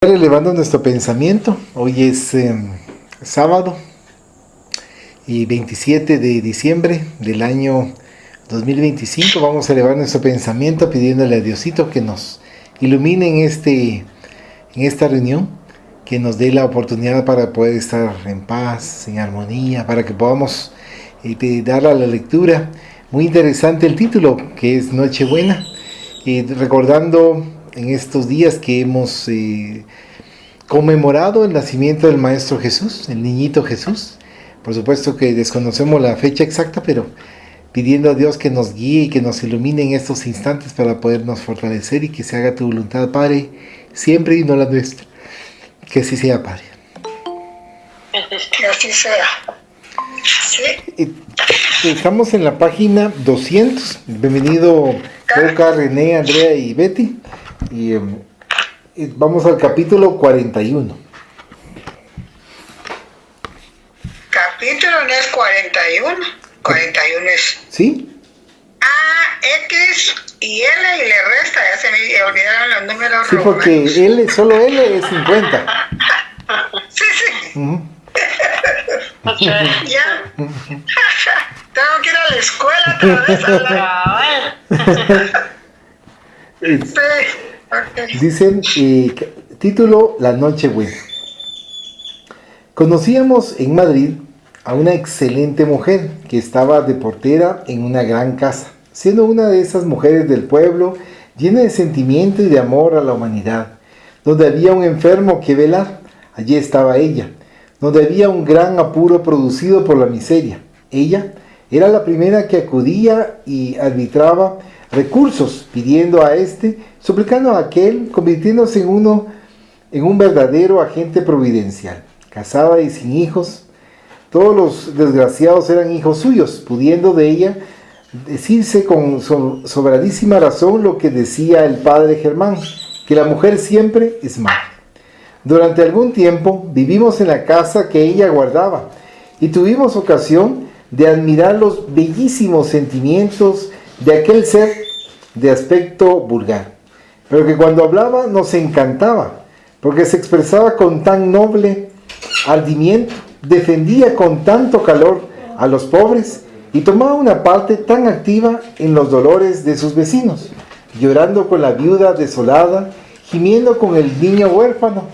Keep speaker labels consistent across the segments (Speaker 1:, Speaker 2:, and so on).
Speaker 1: Elevando nuestro pensamiento, hoy es sábado y 27 de diciembre del año 2025. Vamos a elevar nuestro pensamiento pidiéndole a Diosito que nos ilumine en esta reunión, que nos dé la oportunidad para poder estar en paz, en armonía, para que podamos dar a la lectura. Muy interesante el título, que es Nochebuena, recordando en estos días que hemos conmemorado el nacimiento del Maestro Jesús, el niñito Jesús. Por supuesto que desconocemos la fecha exacta, pero pidiendo a Dios que nos guíe y que nos ilumine en estos instantes para podernos fortalecer y que se haga tu voluntad, Padre, siempre y no la nuestra. Que así sea, Padre.
Speaker 2: Que así sea. Sí.
Speaker 1: Estamos en la página 200. Bienvenido, Boca, René, Andrea y Betty. Y vamos al capítulo 41.
Speaker 2: Capítulo no es 41. 41 es
Speaker 1: ¿Sí?
Speaker 2: A, X y L y le resta. Ya se me olvidaron los números
Speaker 1: Sí, porque solo L es 50.
Speaker 2: Sí, sí.
Speaker 1: Uh-huh.
Speaker 2: Ya. Tengo que ir a la escuela otra vez. Sí. Okay.
Speaker 1: Dicen, título, La Nochebuena. Conocíamos en Madrid a una excelente mujer que estaba de portera en una gran casa, siendo una de esas mujeres del pueblo, llena de sentimiento y de amor a la humanidad. Donde había un enfermo que velar, allí estaba ella. Donde había un gran apuro producido por la miseria, ella era la primera que acudía y arbitraba recursos, pidiendo a este, suplicando a aquel, convirtiéndose en un verdadero agente providencial. Casada y sin hijos, todos los desgraciados eran hijos suyos, pudiendo de ella decirse con sobradísima razón lo que decía el padre Germán, que la mujer siempre es madre. Durante algún tiempo vivimos en la casa que ella guardaba y tuvimos ocasión de admirar los bellísimos sentimientos de aquel ser de aspecto vulgar, pero que cuando hablaba nos encantaba, porque se expresaba con tan noble ardimiento, defendía con tanto calor a los pobres y tomaba una parte tan activa en los dolores de sus vecinos, llorando con la viuda desolada, gimiendo con el niño huérfano,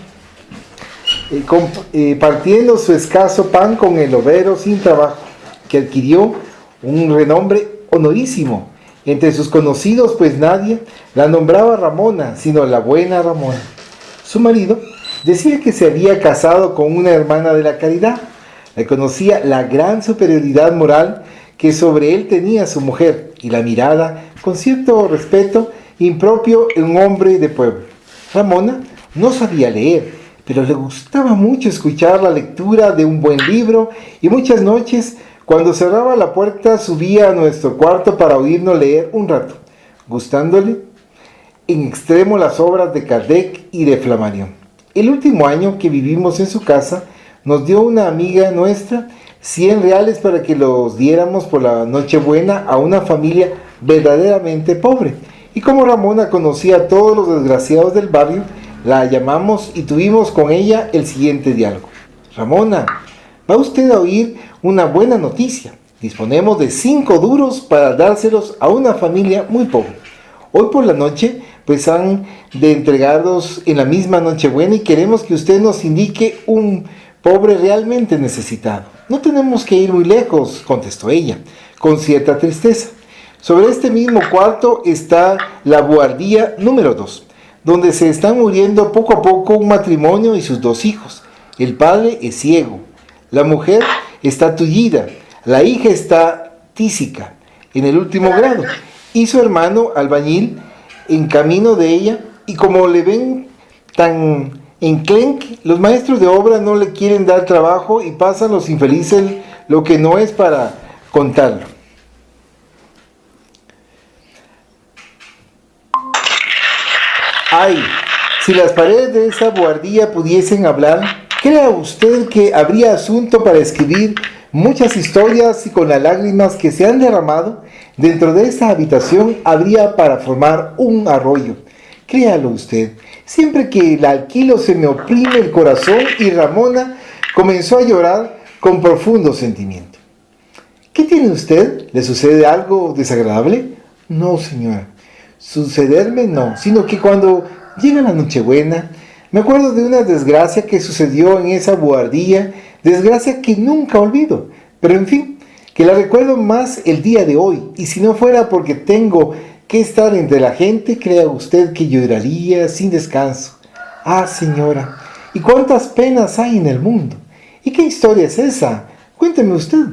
Speaker 1: partiendo su escaso pan con el obrero sin trabajo, que adquirió un renombre honorísimo entre sus conocidos, pues nadie la nombraba Ramona, sino la buena Ramona. Su marido decía que se había casado con una hermana de la caridad. Reconocía la gran superioridad moral que sobre él tenía su mujer y la mirada con cierto respeto impropio en un hombre de pueblo. Ramona no sabía leer, pero le gustaba mucho escuchar la lectura de un buen libro y muchas noches, cuando cerraba la puerta, subía a nuestro cuarto para oírnos leer un rato, gustándole en extremo las obras de Kardec y de Flammarion. El último año que vivimos en su casa, nos dio una amiga nuestra 100 reales para que los diéramos por la Nochebuena a una familia verdaderamente pobre. Y como Ramona conocía a todos los desgraciados del barrio, la llamamos y tuvimos con ella el siguiente diálogo. Ramona, va usted a oír una buena noticia. Disponemos de 5 duros para dárselos a una familia muy pobre. Hoy por la noche, pues han de entregarlos en la misma Nochebuena y queremos que usted nos indique un pobre realmente necesitado. No tenemos que ir muy lejos, contestó ella, con cierta tristeza. Sobre este mismo cuarto está la buhardilla número 2, donde se están muriendo poco a poco un matrimonio y sus 2 hijos. El padre es ciego, la mujer está tullida, la hija está tísica, en el último grado, y su hermano albañil en camino de ella, y como le ven tan enclenque, los maestros de obra no le quieren dar trabajo y pasan los infelices lo que no es para contarlo. Ay, si las paredes de esa buhardilla pudiesen hablar, ¿crea usted que habría asunto para escribir muchas historias y con las lágrimas que se han derramado dentro de esa habitación habría para formar un arroyo? Créalo usted, Siempre que la alquilo se me oprime el corazón y Ramona comenzó a llorar con profundo sentimiento. ¿Qué tiene usted? ¿Le sucede algo desagradable? No, señora. Sucederme no, sino que cuando llega la Nochebuena, me acuerdo de una desgracia que sucedió en esa buhardilla, desgracia que nunca olvido. Pero en fin, que la recuerdo más el día de hoy, y si no fuera porque tengo que estar entre la gente, crea usted que lloraría sin descanso. Ah, señora, ¿y cuántas penas hay en el mundo? ¿Y qué historia es esa? Cuénteme usted.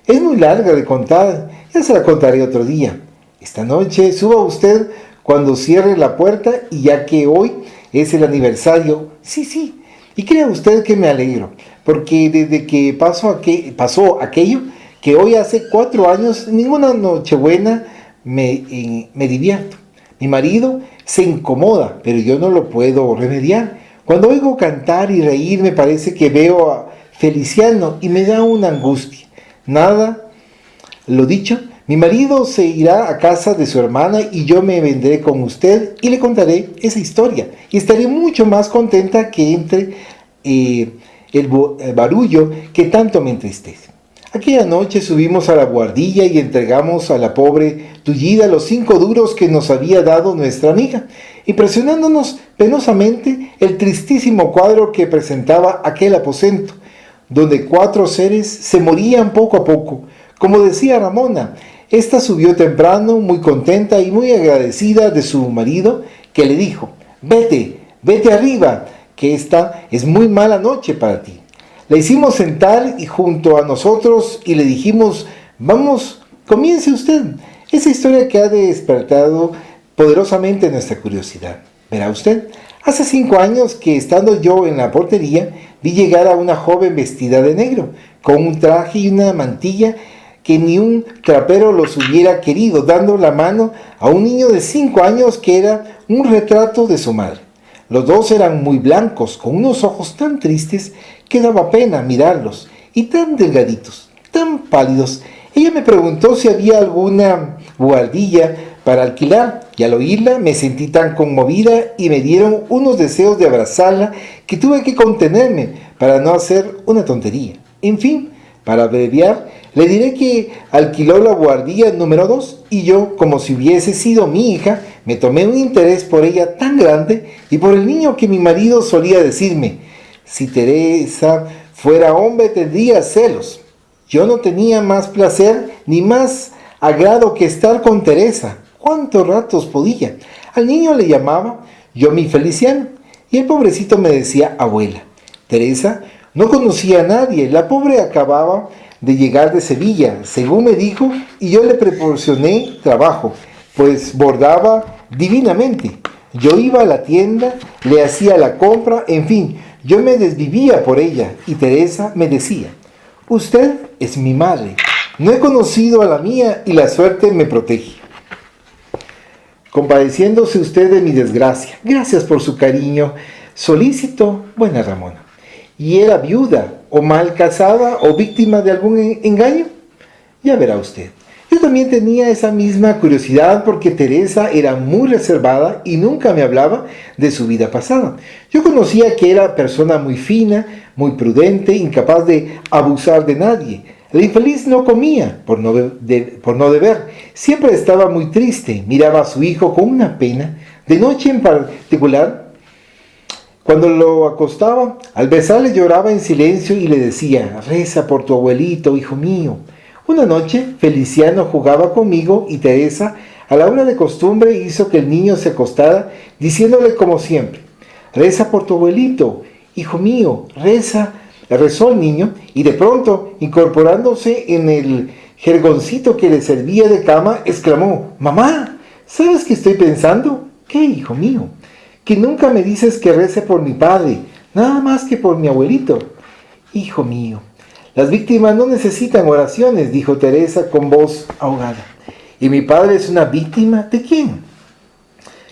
Speaker 1: Es muy larga de contar, ya se la contaré otro día. Esta noche suba usted cuando cierre la puerta y ya que hoy es el aniversario, sí, y crea usted que me alegro, porque desde que pasó aquello, que hoy hace 4 años, ninguna Nochebuena me divierto. Mi marido se incomoda, pero yo no lo puedo remediar. Cuando oigo cantar y reír me parece que veo a Feliciano y me da una angustia. Nada, lo dicho, mi marido se irá a casa de su hermana y yo me vendré con usted y le contaré esa historia. Y estaré mucho más contenta que entre el barullo que tanto me entristece. Aquella noche subimos a la buhardilla y entregamos a la pobre Tullida los 5 duros que nos había dado nuestra amiga, impresionándonos penosamente el tristísimo cuadro que presentaba aquel aposento, donde 4 seres se morían poco a poco. Como decía Ramona, esta subió temprano, muy contenta y muy agradecida de su marido, que le dijo: vete arriba, que esta es muy mala noche para ti. La hicimos sentar y junto a nosotros y le dijimos: vamos, comience usted. Esa historia que ha despertado poderosamente nuestra curiosidad. Verá usted, hace 5 años que estando yo en la portería, vi llegar a una joven vestida de negro, con un traje y una mantilla que ni un trapero los hubiera querido, dando la mano a un niño de 5 años que era un retrato de su madre. Los dos eran muy blancos, con unos ojos tan tristes que daba pena mirarlos, y tan delgaditos, tan pálidos. Ella me preguntó si había alguna buhardilla para alquilar, y al oírla me sentí tan conmovida y me dieron unos deseos de abrazarla que tuve que contenerme para no hacer una tontería. En fin, para abreviar, le diré que alquiló la buhardilla número 2 y yo, como si hubiese sido mi hija, me tomé un interés por ella tan grande y por el niño que mi marido solía decirme: si Teresa fuera hombre tendría celos. Yo no tenía más placer ni más agrado que estar con Teresa. ¿Cuántos ratos podía? Al niño le llamaba yo mi Feliciano y el pobrecito me decía abuela. Teresa no conocía a nadie, la pobre acababa de llegar de Sevilla, según me dijo, y yo le proporcioné trabajo, pues bordaba divinamente. Yo iba a la tienda, le hacía la compra, en fin, yo me desvivía por ella, y Teresa me decía: usted es mi madre, no he conocido a la mía y la suerte me protege. Compadeciéndose usted de mi desgracia, gracias por su cariño solícito, buena Ramona. ¿Y era viuda, o mal casada, o víctima de algún engaño? Ya verá usted. Yo también tenía esa misma curiosidad porque Teresa era muy reservada y nunca me hablaba de su vida pasada. Yo conocía que era persona muy fina, muy prudente, incapaz de abusar de nadie. La infeliz no comía por no deber. Siempre estaba muy triste, miraba a su hijo con una pena. De noche en particular, cuando lo acostaba, al besarle lloraba en silencio y le decía: reza por tu abuelito, hijo mío. Una noche, Feliciano jugaba conmigo y Teresa, a la hora de costumbre, hizo que el niño se acostara, diciéndole como siempre: reza por tu abuelito, hijo mío, reza. Rezó el niño y de pronto, incorporándose en el jergoncito que le servía de cama, exclamó: mamá, ¿sabes qué estoy pensando? ¿Qué, hijo mío? Que nunca me dices que rece por mi padre, nada más que por mi abuelito. Hijo mío, las víctimas no necesitan oraciones, dijo Teresa con voz ahogada. ¿Y mi padre es una víctima? ¿De quién?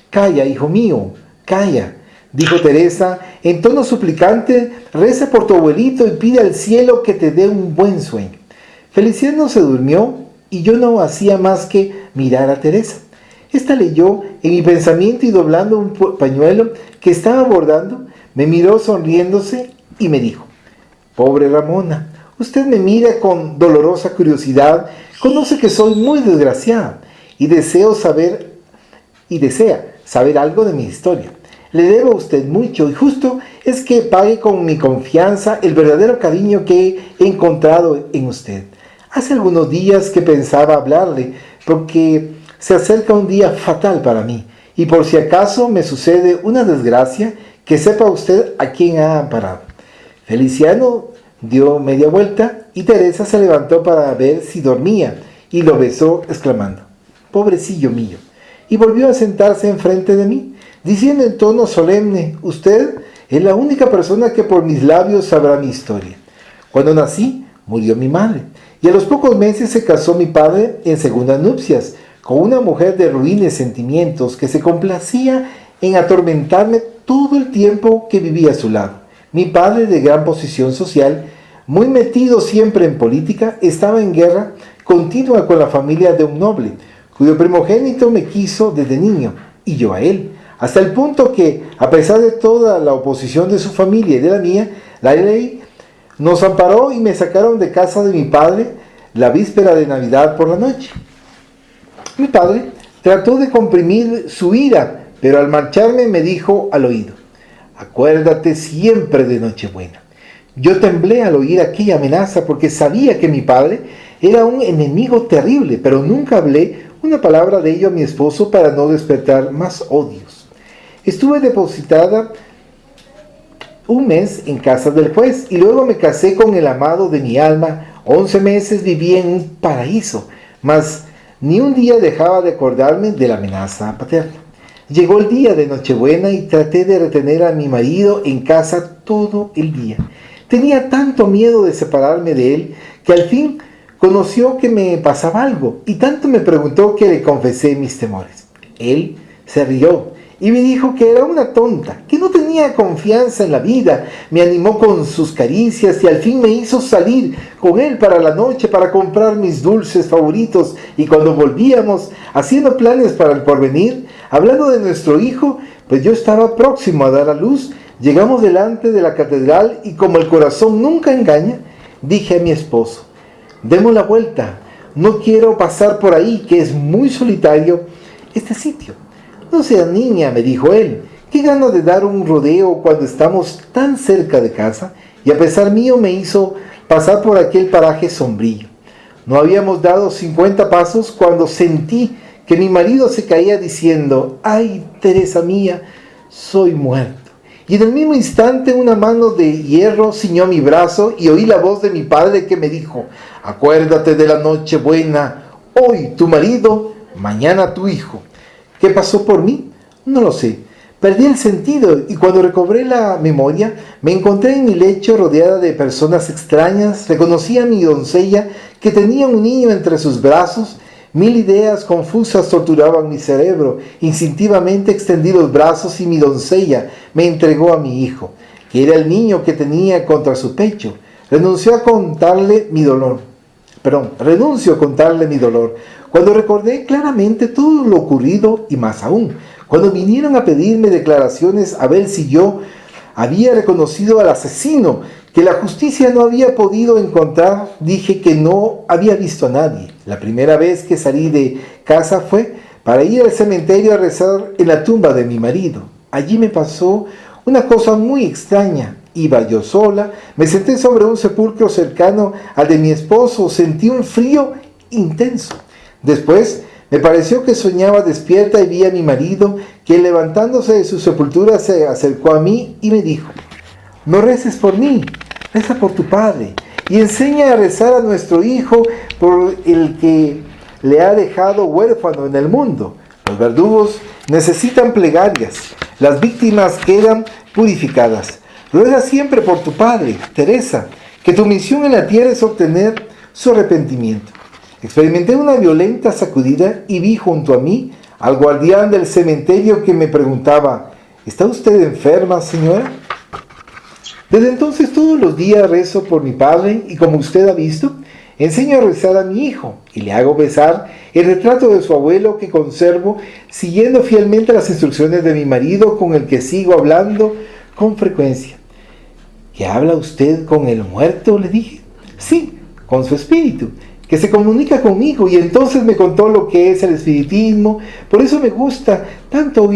Speaker 1: Calla, hijo mío, calla, dijo Teresa en tono suplicante. Reza por tu abuelito y pide al cielo que te dé un buen sueño. Feliciano se durmió y yo no hacía más que mirar a Teresa. Esta leyó en mi pensamiento y doblando un pañuelo que estaba bordando, me miró sonriéndose y me dijo: pobre Ramona, usted me mira con dolorosa curiosidad, conoce que soy muy desgraciada y desea saber algo de mi historia. Le debo a usted mucho y justo es que pague con mi confianza el verdadero cariño que he encontrado en usted. Hace algunos días que pensaba hablarle porque se acerca un día fatal para mí y por si acaso me sucede una desgracia, que sepa usted a quién ha amparado. Feliciano dio media vuelta y Teresa se levantó para ver si dormía y lo besó exclamando: pobrecillo mío, y volvió a sentarse enfrente de mí, diciendo en tono solemne: usted es la única persona que por mis labios sabrá mi historia. Cuando nací, murió mi madre, y a los pocos meses se casó mi padre en segundas nupcias, con una mujer de ruines sentimientos que se complacía en atormentarme todo el tiempo que vivía a su lado. Mi padre, de gran posición social, muy metido siempre en política, estaba en guerra continua con la familia de un noble, cuyo primogénito me quiso desde niño, y yo a él, hasta el punto que, a pesar de toda la oposición de su familia y de la mía, la ley nos amparó y me sacaron de casa de mi padre la víspera de Navidad por la noche. Mi padre trató de comprimir su ira, pero al marcharme me dijo al oído: acuérdate siempre de Nochebuena. Yo temblé al oír aquella amenaza porque sabía que mi padre era un enemigo terrible, pero nunca hablé una palabra de ello a mi esposo para no despertar más odios. Estuve depositada un mes en casa del juez y luego me casé con el amado de mi alma. 11 meses viví en un paraíso, mas ni un día dejaba de acordarme de la amenaza paterna. Llegó el día de Nochebuena y traté de retener a mi marido en casa todo el día. Tenía tanto miedo de separarme de él que al fin conoció que me pasaba algo y tanto me preguntó que le confesé mis temores. Él se rió y me dijo que era una tonta, que no tenía confianza en la vida. Me animó con sus caricias y al fin me hizo salir con él para la noche para comprar mis dulces favoritos, y cuando volvíamos haciendo planes para el porvenir, hablando de nuestro hijo, pues yo estaba próximo a dar a luz, llegamos delante de la catedral y como el corazón nunca engaña, dije a mi esposo: demos la vuelta, no quiero pasar por ahí, que es muy solitario este sitio. No seas niña, me dijo él, qué ganas de dar un rodeo cuando estamos tan cerca de casa, y a pesar mío me hizo pasar por aquel paraje sombrío. No habíamos dado 50 pasos cuando sentí que mi marido se caía diciendo: ay, Teresa mía, soy muerto. Y en el mismo instante una mano de hierro ciñó mi brazo y oí la voz de mi padre que me dijo: acuérdate de la Nochebuena, hoy tu marido, mañana tu hijo. ¿Qué pasó por mí? No lo sé. Perdí el sentido y cuando recobré la memoria me encontré en mi lecho rodeada de personas extrañas. Reconocí a mi doncella que tenía un niño entre sus brazos. Mil ideas confusas torturaban mi cerebro. Instintivamente extendí los brazos y mi doncella me entregó a mi hijo, que era el niño que tenía contra su pecho. Renuncio a contarle mi dolor. Cuando recordé claramente todo lo ocurrido y más aún, cuando vinieron a pedirme declaraciones a ver si yo había reconocido al asesino que la justicia no había podido encontrar, dije que no había visto a nadie. La primera vez que salí de casa fue para ir al cementerio a rezar en la tumba de mi marido. Allí me pasó una cosa muy extraña. Iba yo sola, me senté sobre un sepulcro cercano al de mi esposo, sentí un frío intenso. Después me pareció que soñaba despierta y vi a mi marido que, levantándose de su sepultura, se acercó a mí y me dijo: no reces por mí, reza por tu padre y enseña a rezar a nuestro hijo por el que le ha dejado huérfano en el mundo. Los verdugos necesitan plegarias, las víctimas quedan purificadas. Ruega siempre por tu padre, Teresa, que tu misión en la tierra es obtener su arrepentimiento. Experimenté una violenta sacudida y vi junto a mí al guardián del cementerio que me preguntaba: ¿está usted enferma, señora? Desde entonces todos los días rezo por mi padre y, como usted ha visto, enseño a rezar a mi hijo y le hago besar el retrato de su abuelo que conservo, siguiendo fielmente las instrucciones de mi marido, con el que sigo hablando con frecuencia. ¿Qué habla usted con el muerto?, le dije. Sí, con su espíritu, que se comunica conmigo, y entonces me contó lo que es el espiritismo. Por eso me gusta tanto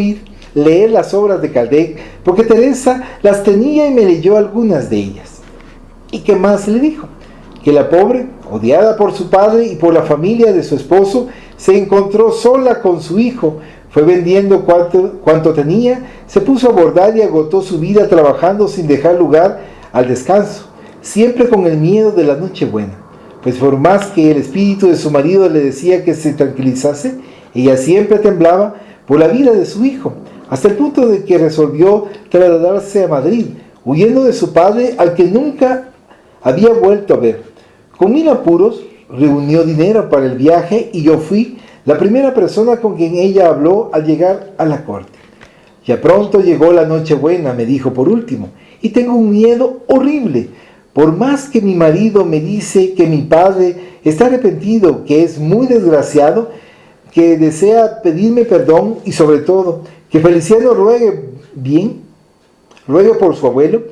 Speaker 1: leer las obras de Kardec, porque Teresa las tenía y me leyó algunas de ellas. ¿Y qué más le dijo? Que la pobre, odiada por su padre y por la familia de su esposo, se encontró sola con su hijo, fue vendiendo cuanto tenía, se puso a bordar y agotó su vida trabajando sin dejar lugar al descanso, siempre con el miedo de la Nochebuena, pues por más que el espíritu de su marido le decía que se tranquilizase, ella siempre temblaba por la vida de su hijo, hasta el punto de que resolvió trasladarse a Madrid, huyendo de su padre, al que nunca había vuelto a ver. Con 1000 apuros reunió dinero para el viaje, y yo fui la primera persona con quien ella habló al llegar a la corte. Ya pronto llegó la Nochebuena, me dijo por último, y tengo un miedo horrible. Por más que mi marido me dice que mi padre está arrepentido, que es muy desgraciado, que desea pedirme perdón, y sobre todo que Feliciano ruegue por su abuelo,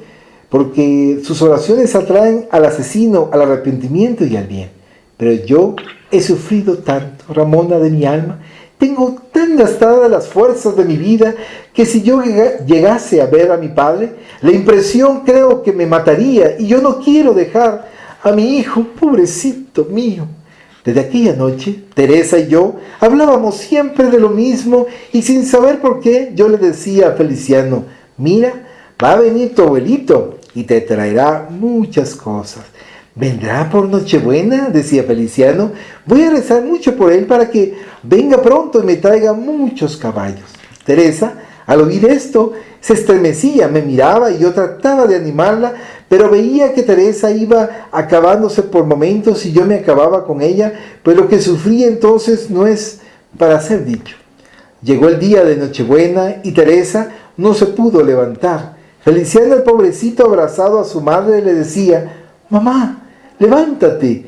Speaker 1: porque sus oraciones atraen al asesino al arrepentimiento y al bien. Pero yo he sufrido tanto, Ramona de mi alma, tengo tan gastadas las fuerzas de mi vida, que si yo llegase a ver a mi padre, la impresión creo que me mataría, y yo no quiero dejar a mi hijo, pobrecito mío. Desde aquella noche, Teresa y yo hablábamos siempre de lo mismo, y sin saber por qué, yo le decía a Feliciano: mira, va a venir tu abuelito y te traerá muchas cosas. ¿Vendrá por Nochebuena?, decía Feliciano. Voy a rezar mucho por él para que venga pronto y me traiga muchos caballos. Teresa, al oír esto, se estremecía, me miraba y yo trataba de animarla, pero veía que Teresa iba acabándose por momentos y yo me acababa con ella, pues lo que sufría entonces no es para ser dicho. Llegó el día de Nochebuena y Teresa no se pudo levantar. Feliciano, el pobrecito, abrazado a su madre, le decía: mamá, levántate,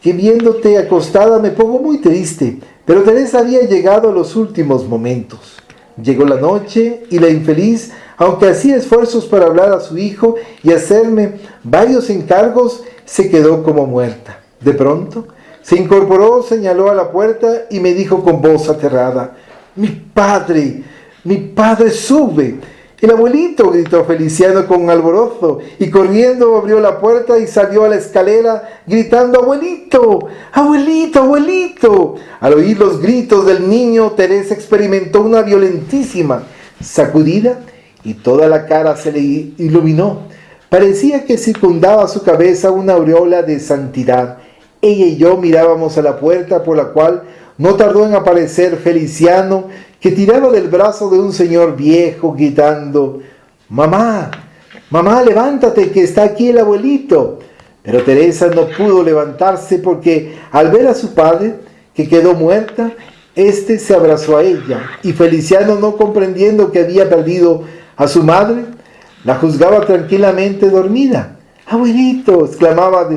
Speaker 1: que viéndote acostada me pongo muy triste. Pero Teresa había llegado a los últimos momentos. Llegó la noche y la infeliz, aunque hacía esfuerzos para hablar a su hijo y hacerme varios encargos, se quedó como muerta. De pronto se incorporó, señaló a la puerta y me dijo con voz aterrada: mi padre sube. El abuelito, gritó Feliciano con alborozo, y corriendo abrió la puerta y salió a la escalera gritando: abuelito, abuelito, abuelito. Al oír los gritos del niño, Teresa experimentó una violentísima sacudida y toda la cara se le iluminó. Parecía que circundaba su cabeza una aureola de santidad. Ella y yo mirábamos a la puerta, por la cual no tardó en aparecer Feliciano, que tiraba del brazo de un señor viejo, gritando: mamá, mamá, levántate, que está aquí el abuelito. Pero Teresa no pudo levantarse, porque al ver a su padre, que quedó muerta, éste se abrazó a ella, y Feliciano, no comprendiendo que había perdido a su madre, la juzgaba tranquilamente dormida. Abuelito, exclamaba,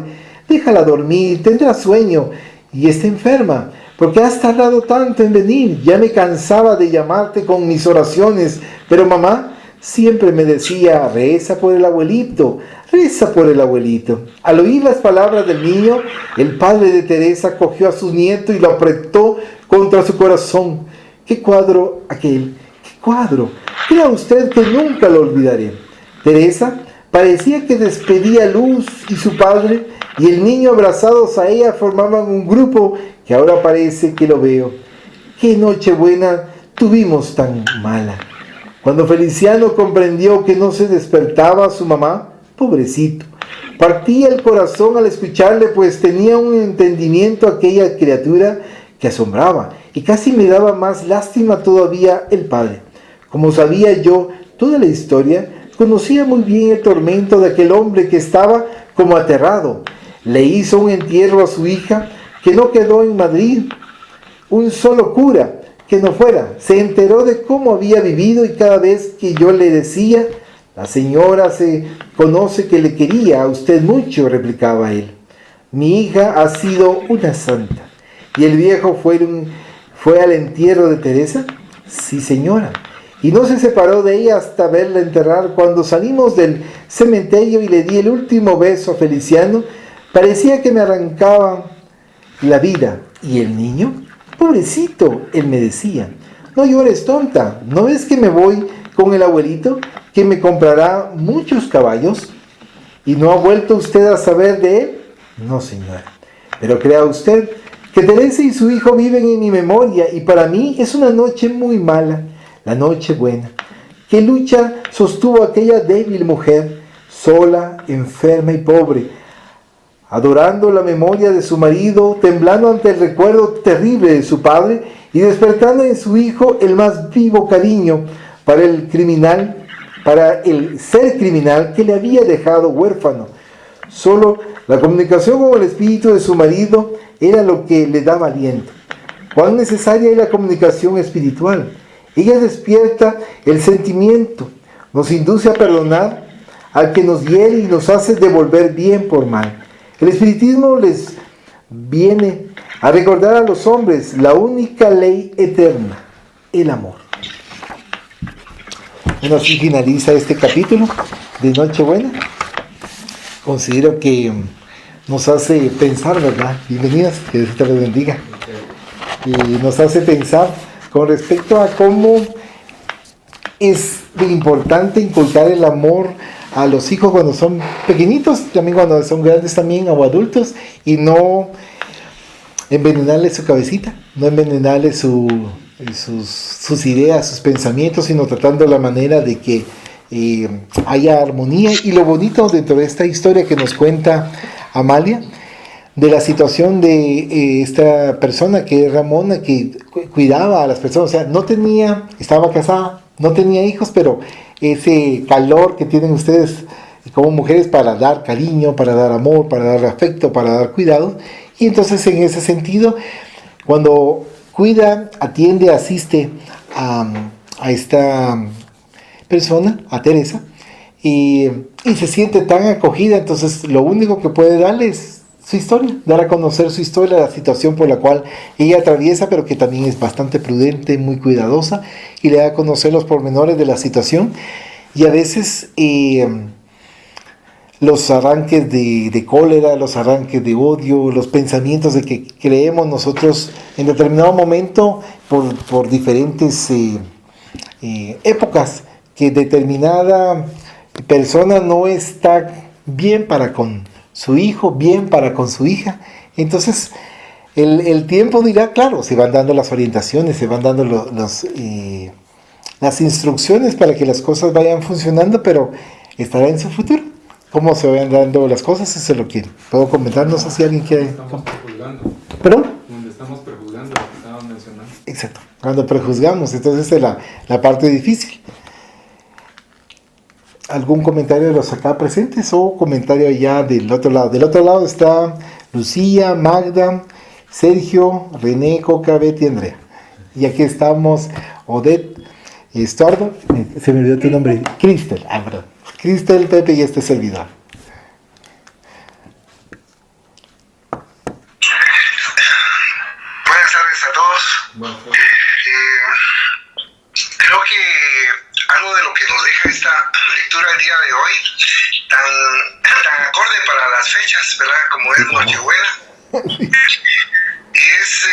Speaker 1: déjala dormir, tendrá sueño, y está enferma. ¿Por qué has tardado tanto en venir? Ya me cansaba de llamarte con mis oraciones, pero mamá siempre me decía: reza por el abuelito, reza por el abuelito. Al oír las palabras del niño, el padre de Teresa cogió a su nieto y lo apretó contra su corazón. ¡Qué cuadro aquel! ¡Qué cuadro! Crea usted que nunca lo olvidaré. Teresa parecía que despedía luz, y su padre y el niño, abrazados a ella, formaban un grupo que ahora parece que lo veo. ¡Qué Nochebuena tuvimos tan mala! Cuando Feliciano comprendió que no se despertaba su mamá, pobrecito, partía el corazón al escucharle, pues tenía un entendimiento aquella criatura que asombraba, y casi me daba más lástima todavía el padre. Como sabía yo toda la historia, conocía muy bien el tormento de aquel hombre que estaba como aterrado. Le hizo un entierro a su hija, que no quedó en Madrid un solo cura que no fuera. Se enteró de cómo había vivido, y cada vez que yo le decía: la señora se conoce que le quería a usted mucho, replicaba él: Mi hija ha sido una santa. ¿Y el viejo fue al entierro de Teresa? Sí, señora. Y no se separó de ella hasta verla enterrar. Cuando salimos del cementerio y le di el último beso a Feliciano, parecía que me arrancaba la vida. ¿Y el niño? Pobrecito, él me decía. No llores, tonta. ¿No ves que me voy con el abuelito, que me comprará muchos caballos? ¿Y no ha vuelto usted a saber de él? No, señora. Pero crea usted que Teresa y su hijo viven en mi memoria, y para mí es una noche muy mala, la noche buena. ¿Qué lucha sostuvo aquella débil mujer, sola, enferma y pobre, adorando la memoria de su marido, temblando ante el recuerdo terrible de su padre y despertando en su hijo el más vivo cariño para el ser criminal que le había dejado huérfano? Solo la comunicación con el espíritu de su marido era lo que le daba aliento. ¿Cuán necesaria es la comunicación espiritual? Ella despierta el sentimiento, nos induce a perdonar al que nos hiere y nos hace devolver bien por mal. El espiritismo les viene a recordar a los hombres la única ley eterna, el amor. Bueno, así finaliza este capítulo de Nochebuena. Considero que nos hace pensar, ¿verdad? Bienvenidas, que Dios te los bendiga. Y nos hace pensar con respecto a cómo es importante inculcar el amor a los hijos cuando son pequeñitos, también cuando son grandes también, o adultos, y no envenenarles su cabecita, no envenenarles sus ideas, sus pensamientos, sino tratando la manera de que haya armonía. Y lo bonito dentro de esta historia que nos cuenta Amalia, de la situación de esta persona que es Ramona, que cuidaba a las personas, o sea, estaba casada, no tenía hijos, pero ese calor que tienen ustedes como mujeres para dar cariño, para dar amor, para dar afecto, para dar cuidado. Y entonces en ese sentido, cuando cuida, atiende, asiste a esta persona, a Teresa, y se siente tan acogida, entonces lo único que puede darle es su historia, dar a conocer su historia, la situación por la cual ella atraviesa, pero que también es bastante prudente, muy cuidadosa, y le da a conocer los pormenores de la situación. Y a veces los arranques de cólera, los arranques de odio, los pensamientos de que creemos nosotros en determinado momento por diferentes épocas, que determinada persona no está bien para con su hijo, bien para con su hija. Entonces el tiempo dirá, claro, se van dando las orientaciones, se van dando las instrucciones para que las cosas vayan funcionando, pero estará en su futuro cómo se vayan dando las cosas, si se lo quiere. Puedo comentar, no sé si alguien quiere.
Speaker 3: Estamos prejuzgando.
Speaker 1: ¿Perdón?
Speaker 3: Donde estamos prejuzgando lo que estábamos mencionando.
Speaker 1: Exacto, cuando prejuzgamos, entonces es la parte difícil. ¿Algún comentario de los acá presentes o comentario allá del otro lado? Del otro lado está Lucía, Magda, Sergio, René, Coca, Betty y Andrea. Y aquí estamos Odette, Estuardo, se me olvidó tu nombre, Cristel, perdón. Cristel, Pepe y este servidor.
Speaker 4: Buenas tardes a todos. Creo que algo de lo que nos deja esta lectura el día de hoy, tan acorde para las fechas, ¿verdad? Como es Nochebuena, es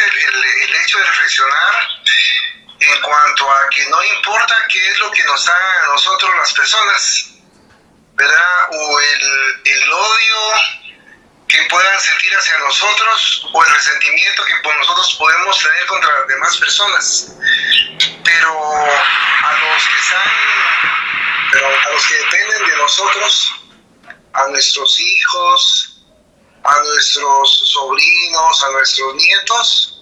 Speaker 4: el hecho de reflexionar en cuanto a que no importa qué es lo que nos hagan a nosotros las personas, ¿verdad? O el odio que puedan sentir hacia nosotros, o el resentimiento que nosotros podemos tener contra las demás personas. Pero a los que dependen de nosotros, a nuestros hijos, a nuestros sobrinos, a nuestros nietos,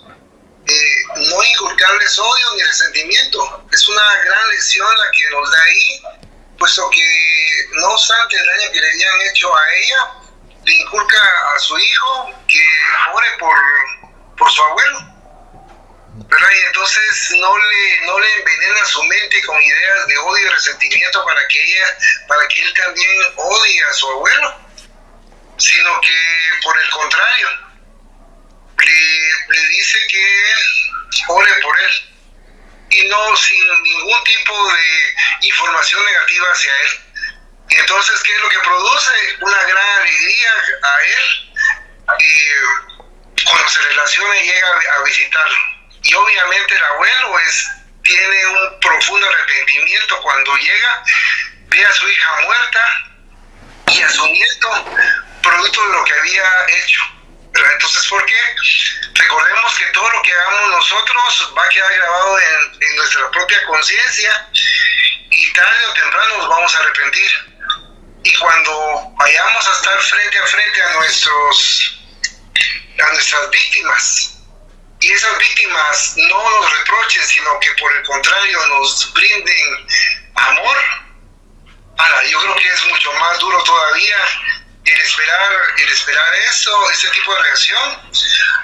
Speaker 4: no inculcarles odio ni resentimiento. Es una gran lección la que nos da ahí, puesto que no obstante el daño que le habían hecho a ella, le inculca a su hijo que ore por su abuelo, ¿verdad? Y entonces no le envenena su mente con ideas de odio y resentimiento para que él también odie a su abuelo. sino que por el contrario, le dice que ore por él y no sin ningún tipo de información negativa hacia él. Y entonces, ¿qué es lo que produce? Una gran alegría a él cuando se relaciona y llega a visitarlo. Y obviamente el abuelo tiene un profundo arrepentimiento cuando llega, ve a su hija muerta y a su nieto producto de lo que había hecho, ¿verdad? Entonces, ¿por qué? Recordemos que todo lo que hagamos nosotros va a quedar grabado en nuestra propia conciencia y tarde o temprano nos vamos a arrepentir. Y cuando vayamos a estar frente a frente a nuestras víctimas, y esas víctimas no nos reprochen, sino que por el contrario nos brinden amor, yo creo que es mucho más duro todavía el esperar eso, ese tipo de reacción,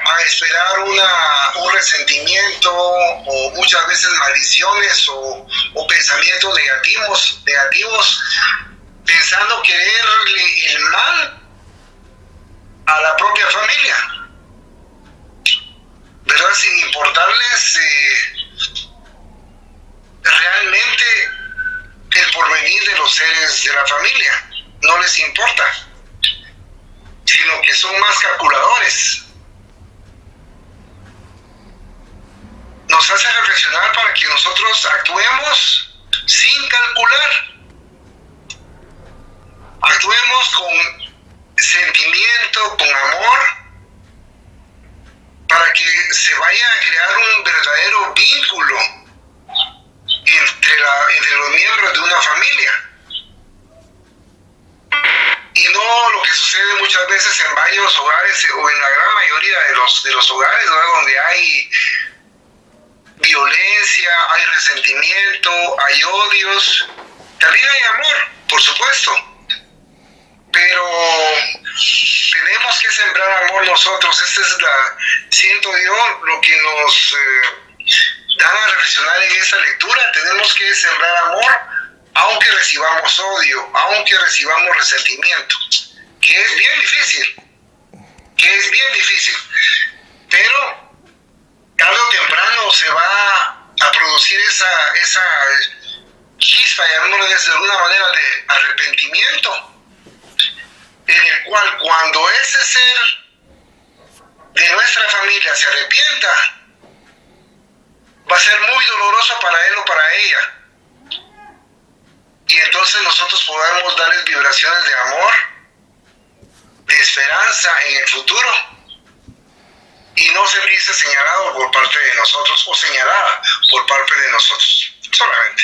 Speaker 4: a esperar un resentimiento o muchas veces maldiciones o pensamientos negativos, pensando quererle el mal a la propia familia, ¿verdad? Sin importarles realmente el porvenir de los seres de la familia, no les importa, sino que son más calculadores. Nos hace reflexionar para que nosotros actuemos sin calcular, actuemos con sentimiento, con amor, para que se vaya a crear un verdadero vínculo entre los miembros de una familia. Y no lo que sucede muchas veces en varios hogares o en la gran mayoría de los hogares, ¿no? Donde hay violencia, hay resentimiento, hay odios. También hay amor, por supuesto, pero tenemos que sembrar amor nosotros. Siento yo, lo que nos dan a reflexionar en esta lectura. Tenemos que sembrar amor, aunque recibamos odio, aunque recibamos resentimiento, que es bien difícil, pero tarde o temprano se va a producir esa chispa, llamémoslo de alguna manera, de arrepentimiento, en el cual cuando ese ser de nuestra familia se arrepienta, va a ser muy doloroso para él o para ella. Y entonces nosotros podemos darles vibraciones de amor, de esperanza en el futuro, y no sentirse señalado por parte de nosotros o señalada por parte de nosotros, solamente.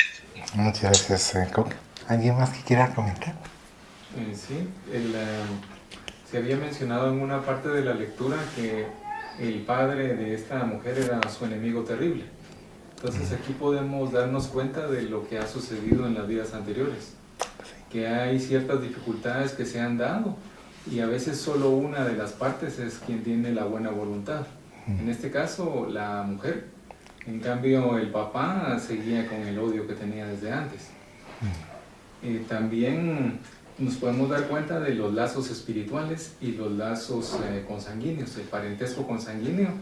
Speaker 1: Muchas gracias, Coca. ¿Alguien más que quiera comentar?
Speaker 3: Sí, se había mencionado en una parte de la lectura que el padre de esta mujer era su enemigo terrible. Entonces aquí podemos darnos cuenta de lo que ha sucedido en las vidas anteriores, que hay ciertas dificultades que se han dado y a veces solo una de las partes es quien tiene la buena voluntad. En este caso la mujer, en cambio el papá seguía con el odio que tenía desde antes. También nos podemos dar cuenta de los lazos espirituales y los lazos consanguíneos, el parentesco consanguíneo,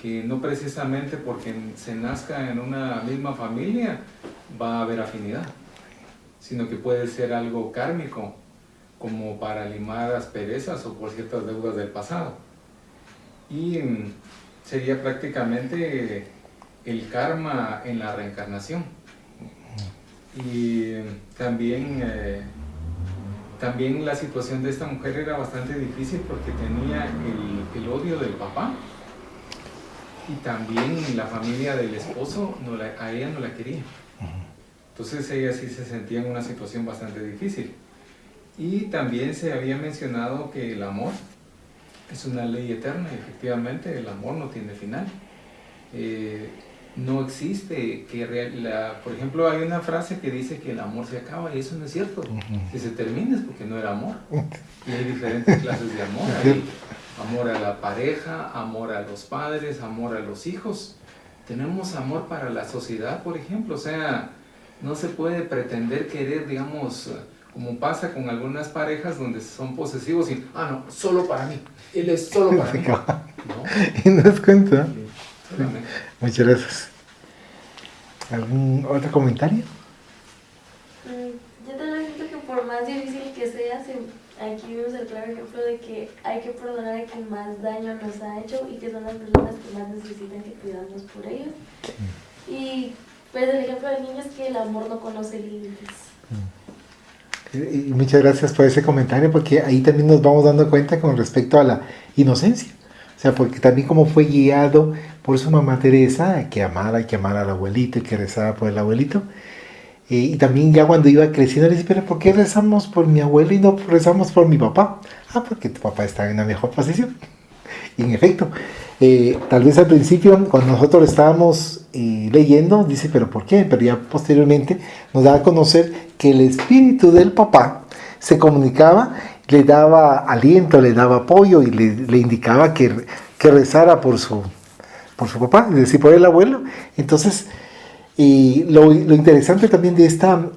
Speaker 3: que no precisamente porque se nazca en una misma familia va a haber afinidad, sino que puede ser algo kármico, como para limar asperezas o por ciertas deudas del pasado. Y sería prácticamente el karma en la reencarnación. Y también la situación de esta mujer era bastante difícil porque tenía el odio del papá. Y también la familia del esposo a ella no la quería. Entonces ella sí se sentía en una situación bastante difícil. Y también se había mencionado que el amor es una ley eterna, y efectivamente el amor no tiene final. No existe por ejemplo, hay una frase que dice que el amor se acaba, y eso no es cierto. Si se termina es porque no era amor. Y hay diferentes clases de amor. Hay amor a la pareja, amor a los padres, amor a los hijos. Tenemos amor para la sociedad, por ejemplo. O sea, no se puede pretender querer, digamos, como pasa con algunas parejas donde son posesivos y, no, solo para mí, él es solo para mí. ¿No?
Speaker 1: Y nos cuenta.
Speaker 3: Sí, solamente.
Speaker 1: Muchas gracias. ¿Algún otro comentario?
Speaker 5: Yo también siento que por más difícil que sea, aquí vemos el claro ejemplo de que hay que perdonar a quien más daño nos ha hecho y que son las personas que más necesitan que cuidamos por ellos. Y pues el ejemplo del niño es que el amor no conoce límites.
Speaker 1: Y muchas gracias por ese comentario, porque ahí también nos vamos dando cuenta con respecto a la inocencia. O sea, porque también como fue guiado por su mamá Teresa, que amara al abuelito y que rezaba por el abuelito. Y también ya cuando iba creciendo le dice, pero ¿por qué rezamos por mi abuelo y no rezamos por mi papá? Porque tu papá está en una mejor posición. Y en efecto, tal vez al principio, cuando nosotros estábamos leyendo, dice, ¿pero por qué? Pero ya posteriormente nos da a conocer que el espíritu del papá se comunicaba, le daba aliento, le daba apoyo y le indicaba que rezara por su papá, es decir, por el abuelo. Entonces, lo interesante también de esta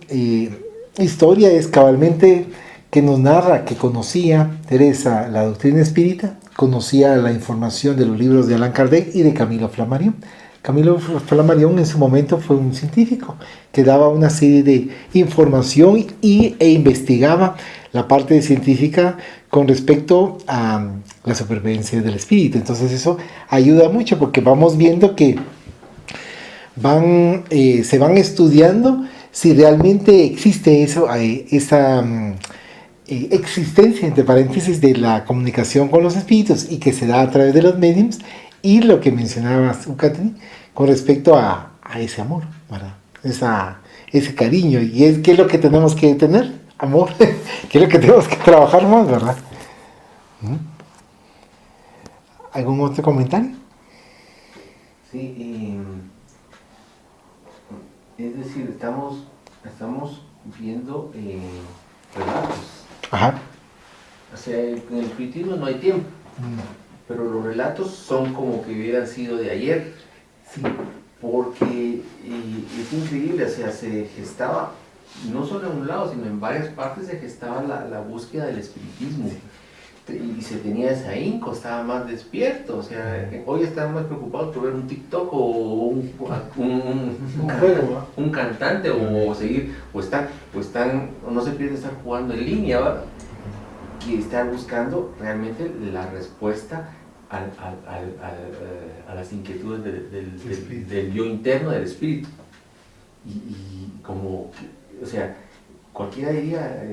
Speaker 1: historia es cabalmente que nos narra que conocía Teresa la doctrina espírita, conocía la información de los libros de Allan Kardec y de Camilo Flammarion. Camilo Flammarion en su momento fue un científico que daba una serie de información e investigaba la parte científica con respecto a la supervivencia del espíritu. Entonces eso ayuda mucho porque vamos viendo que se van estudiando si realmente existe esa existencia, entre paréntesis, de la comunicación con los espíritus y que se da a través de los mediums, y lo que mencionabas, Catherine, con respecto a ese amor, ¿verdad? Ese cariño, y ¿qué es lo que tenemos que tener? Amor, ¿qué es lo que tenemos que trabajar más, verdad? ¿Algún otro comentario?
Speaker 6: Sí, es decir, estamos viendo relatos.
Speaker 1: Ajá.
Speaker 6: O sea, en el espiritismo no hay tiempo, pero los relatos son como que hubieran sido de ayer.
Speaker 1: Sí.
Speaker 6: Porque es increíble, o sea, se gestaba, no solo en un lado, sino en varias partes se gestaba la búsqueda del espiritismo. Y se tenía ese ahínco, estaba más despierto, o sea, hoy están más preocupados por ver un TikTok o un cantante o seguir, o no se pierde estar jugando en línea, ¿verdad? Y estar buscando realmente la respuesta a las inquietudes del yo interno, del espíritu. Y como, o sea, cualquiera diría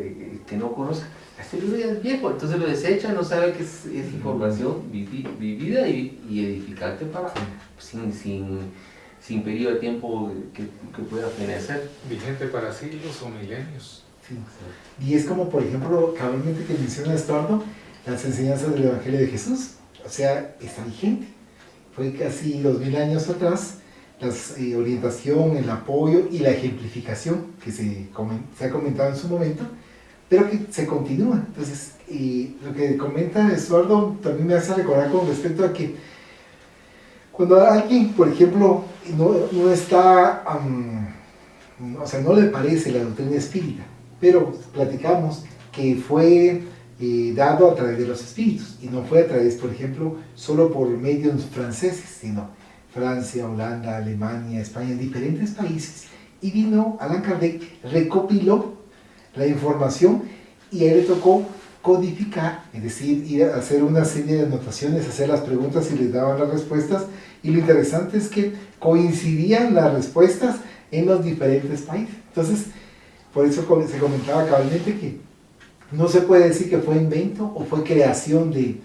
Speaker 6: que no conozca, este libro ya es viejo, entonces lo desecha, no sabe que es información vivida y edificante para sin periodo de tiempo que pueda fenecer.
Speaker 3: Vigente para siglos o milenios.
Speaker 1: Sí. Y es como, por ejemplo, cabalmente que menciona Estuardo, las enseñanzas del Evangelio de Jesús. O sea, está vigente. Fue casi 2000 años atrás, la orientación, el apoyo y la ejemplificación que se ha comentado en su momento, pero que se continúa. Entonces, lo que comenta Estuardo también me hace recordar con respecto a que cuando alguien, por ejemplo, no está, o sea, no le parece la doctrina espírita, pero platicamos que fue dado a través de los espíritus, y no fue a través, por ejemplo, solo por medios franceses, sino Francia, Holanda, Alemania, España, en diferentes países, y vino Allan Kardec, recopiló la información y a él le tocó codificar, es decir, ir a hacer una serie de anotaciones, hacer las preguntas y les daban las respuestas, y lo interesante es que coincidían las respuestas en los diferentes países. Entonces, por eso se comentaba cabalmente que no se puede decir que fue invento o fue creación de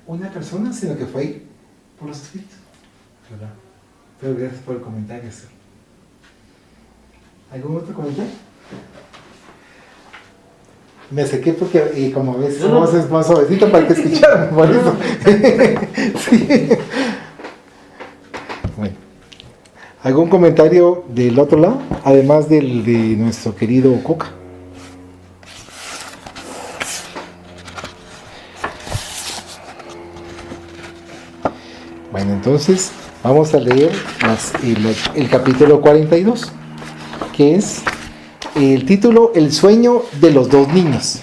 Speaker 1: una persona, sino que fue por los espíritus. ¿Verdad? Pero gracias por el comentario. ¿Algún otro comentario? Me acerqué porque como a veces voz es más suavecita para que escucharan, por eso. Sí. Bueno. ¿Algún comentario del otro lado? Además del de nuestro querido Coca. Bueno, entonces vamos a leer el capítulo 42, que es el título El sueño de los dos niños.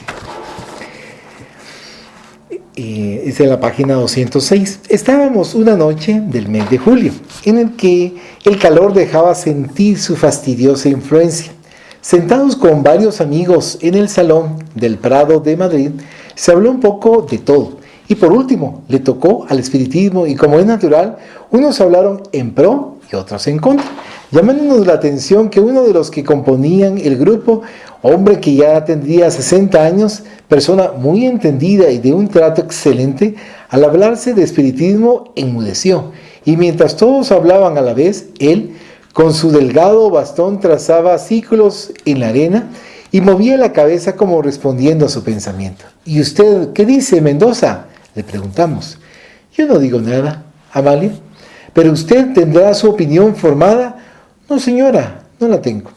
Speaker 1: Es en la página 206. Estábamos una noche del mes de julio, en el que el calor dejaba sentir su fastidiosa influencia. Sentados con varios amigos en el Salón del Prado de Madrid, se habló un poco de todo. Y por último, le tocó al espiritismo y, como es natural, unos hablaron en pro y otros en contra, llamándonos la atención que uno de los que componían el grupo, hombre que ya tendría 60 años, persona muy entendida y de un trato excelente, al hablarse de espiritismo enmudeció, y mientras todos hablaban a la vez, él, con su delgado bastón, trazaba círculos en la arena y movía la cabeza como respondiendo a su pensamiento. ¿Y usted qué dice, Mendoza?, le preguntamos. Yo no digo nada, Amalia. ¿Pero usted tendrá su opinión formada? No, señora, no la tengo.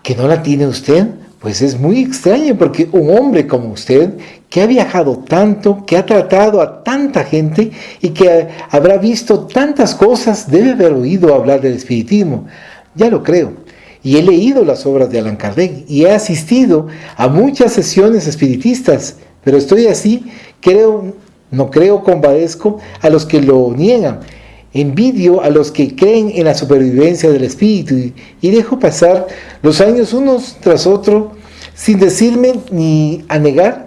Speaker 1: ¿Que no la tiene usted? Pues es muy extraño, porque un hombre como usted, que ha viajado tanto, que ha tratado a tanta gente y que habrá visto tantas cosas, debe haber oído hablar del espiritismo. Ya lo creo. Y he leído las obras de Allan Kardec y he asistido a muchas sesiones espiritistas, pero estoy así, compadezco a los que lo niegan, envidio a los que creen en la supervivencia del espíritu y dejo pasar los años unos tras otros sin decidirme a negar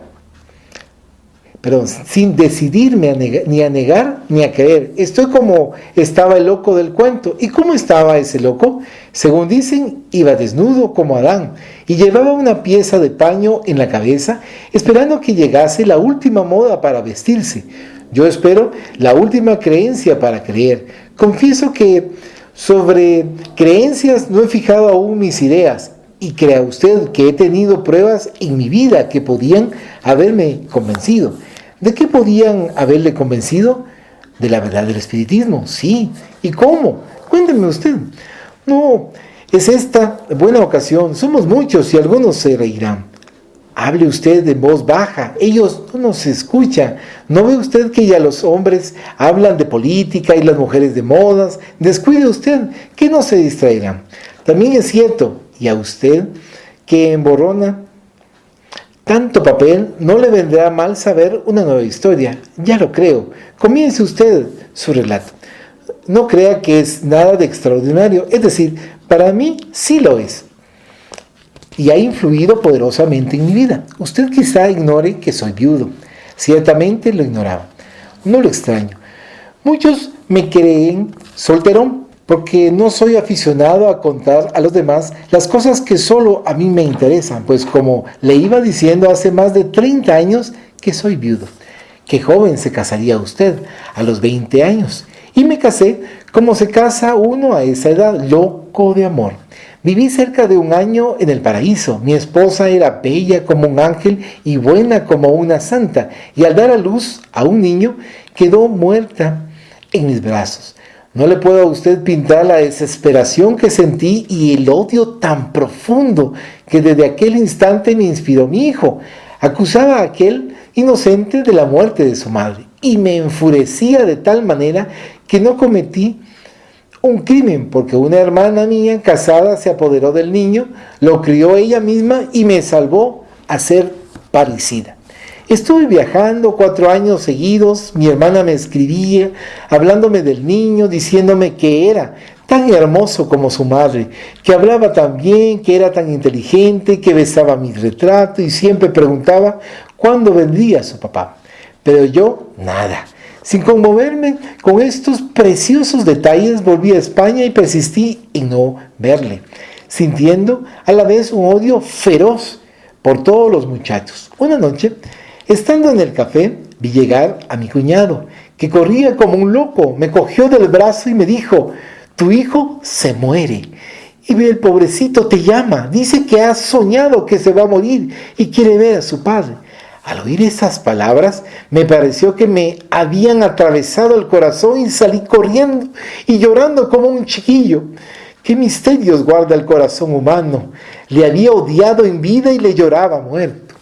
Speaker 1: ni a negar ni a creer. Estoy como estaba el loco del cuento. ¿Y cómo estaba ese loco? Según dicen, iba desnudo como Adán y llevaba una pieza de paño en la cabeza, esperando que llegase la última moda para vestirse. Yo espero la última creencia para creer. Confieso que sobre creencias no he fijado aún mis ideas, y crea usted que he tenido pruebas en mi vida que podían haberme convencido. ¿De qué podían haberle convencido? De la verdad del espiritismo, sí. ¿Y cómo? Cuénteme usted. No, es esta buena ocasión. Somos muchos y algunos se reirán. Hable usted en voz baja, ellos no nos escuchan. ¿No ve usted que ya los hombres hablan de política y las mujeres de modas? Descuide usted, que no se distraerán. También es cierto, y a usted que emborrona tanto papel, no le vendrá mal saber una nueva historia. Ya lo creo. Comience usted su relato. No crea que es nada de extraordinario, es decir, para mí sí lo es. Y ha influido poderosamente en mi vida. Usted quizá ignore que soy viudo. Ciertamente lo ignoraba. No lo extraño. Muchos me creen solterón porque no soy aficionado a contar a los demás las cosas que solo a mí me interesan, pues como le iba diciendo hace más de 30 años que soy viudo. ¿Qué joven se casaría usted? A los 20 años. Y me casé como se casa uno a esa edad, loco de amor. Viví cerca de 1 año en el paraíso. Mi esposa era bella como un ángel y buena como una santa, y al dar a luz a un niño quedó muerta en mis brazos. No le puedo a usted pintar la desesperación que sentí y el odio tan profundo que desde aquel instante me inspiró mi hijo. Acusaba a aquel inocente de la muerte de su madre y me enfurecía de tal manera que no cometí un crimen, porque una hermana mía casada se apoderó del niño, lo crió ella misma y me salvó a ser parricida. Estuve viajando 4 años seguidos, mi hermana me escribía, hablándome del niño, diciéndome que era tan hermoso como su madre, que hablaba tan bien, que era tan inteligente, que besaba mi retrato y siempre preguntaba cuándo vendría su papá. Pero yo, nada. Sin conmoverme con estos preciosos detalles, volví a España y persistí en no verle, sintiendo a la vez un odio feroz por todos los muchachos. Una noche, estando en el café, vi llegar a mi cuñado, que corría como un loco, me cogió del brazo y me dijo: «Tu hijo se muere, y el pobrecito te llama, dice que has soñado que se va a morir y quiere ver a su padre». Al oír esas palabras, me pareció que me habían atravesado el corazón y salí corriendo y llorando como un chiquillo. ¿Qué misterios guarda el corazón humano? Le había odiado en vida y le lloraba muerto.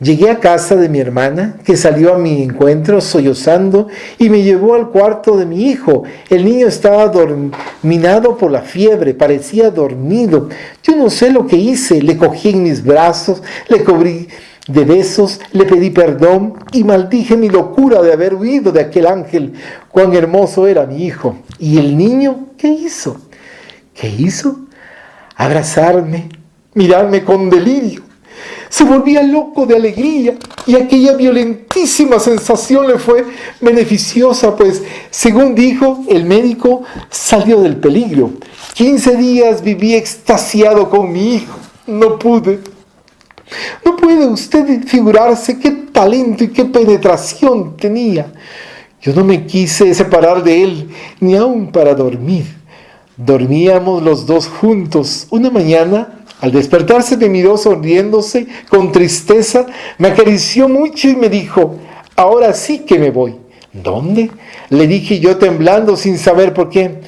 Speaker 1: Llegué a casa de mi hermana, que salió a mi encuentro sollozando y me llevó al cuarto de mi hijo. El niño estaba dominado por la fiebre, parecía dormido. Yo no sé lo que hice, le cogí en mis brazos, le cubrí de besos, le pedí perdón y maldije mi locura de haber huido de aquel ángel. Cuán hermoso era mi hijo. ¿Y el niño qué hizo? ¿Qué hizo? Abrazarme, mirarme con delirio. Se volvía loco de alegría y aquella violentísima sensación le fue beneficiosa, pues, según dijo el médico, salió del peligro. 15 días viví extasiado con mi hijo. No puede usted figurarse qué talento y qué penetración tenía. Yo no me quise separar de él, ni aun para dormir. Dormíamos los dos juntos. Una mañana, al despertarse me miró sonriéndose con tristeza, me acarició mucho y me dijo, ahora sí que me voy. ¿Dónde? Le dije yo temblando sin saber por qué.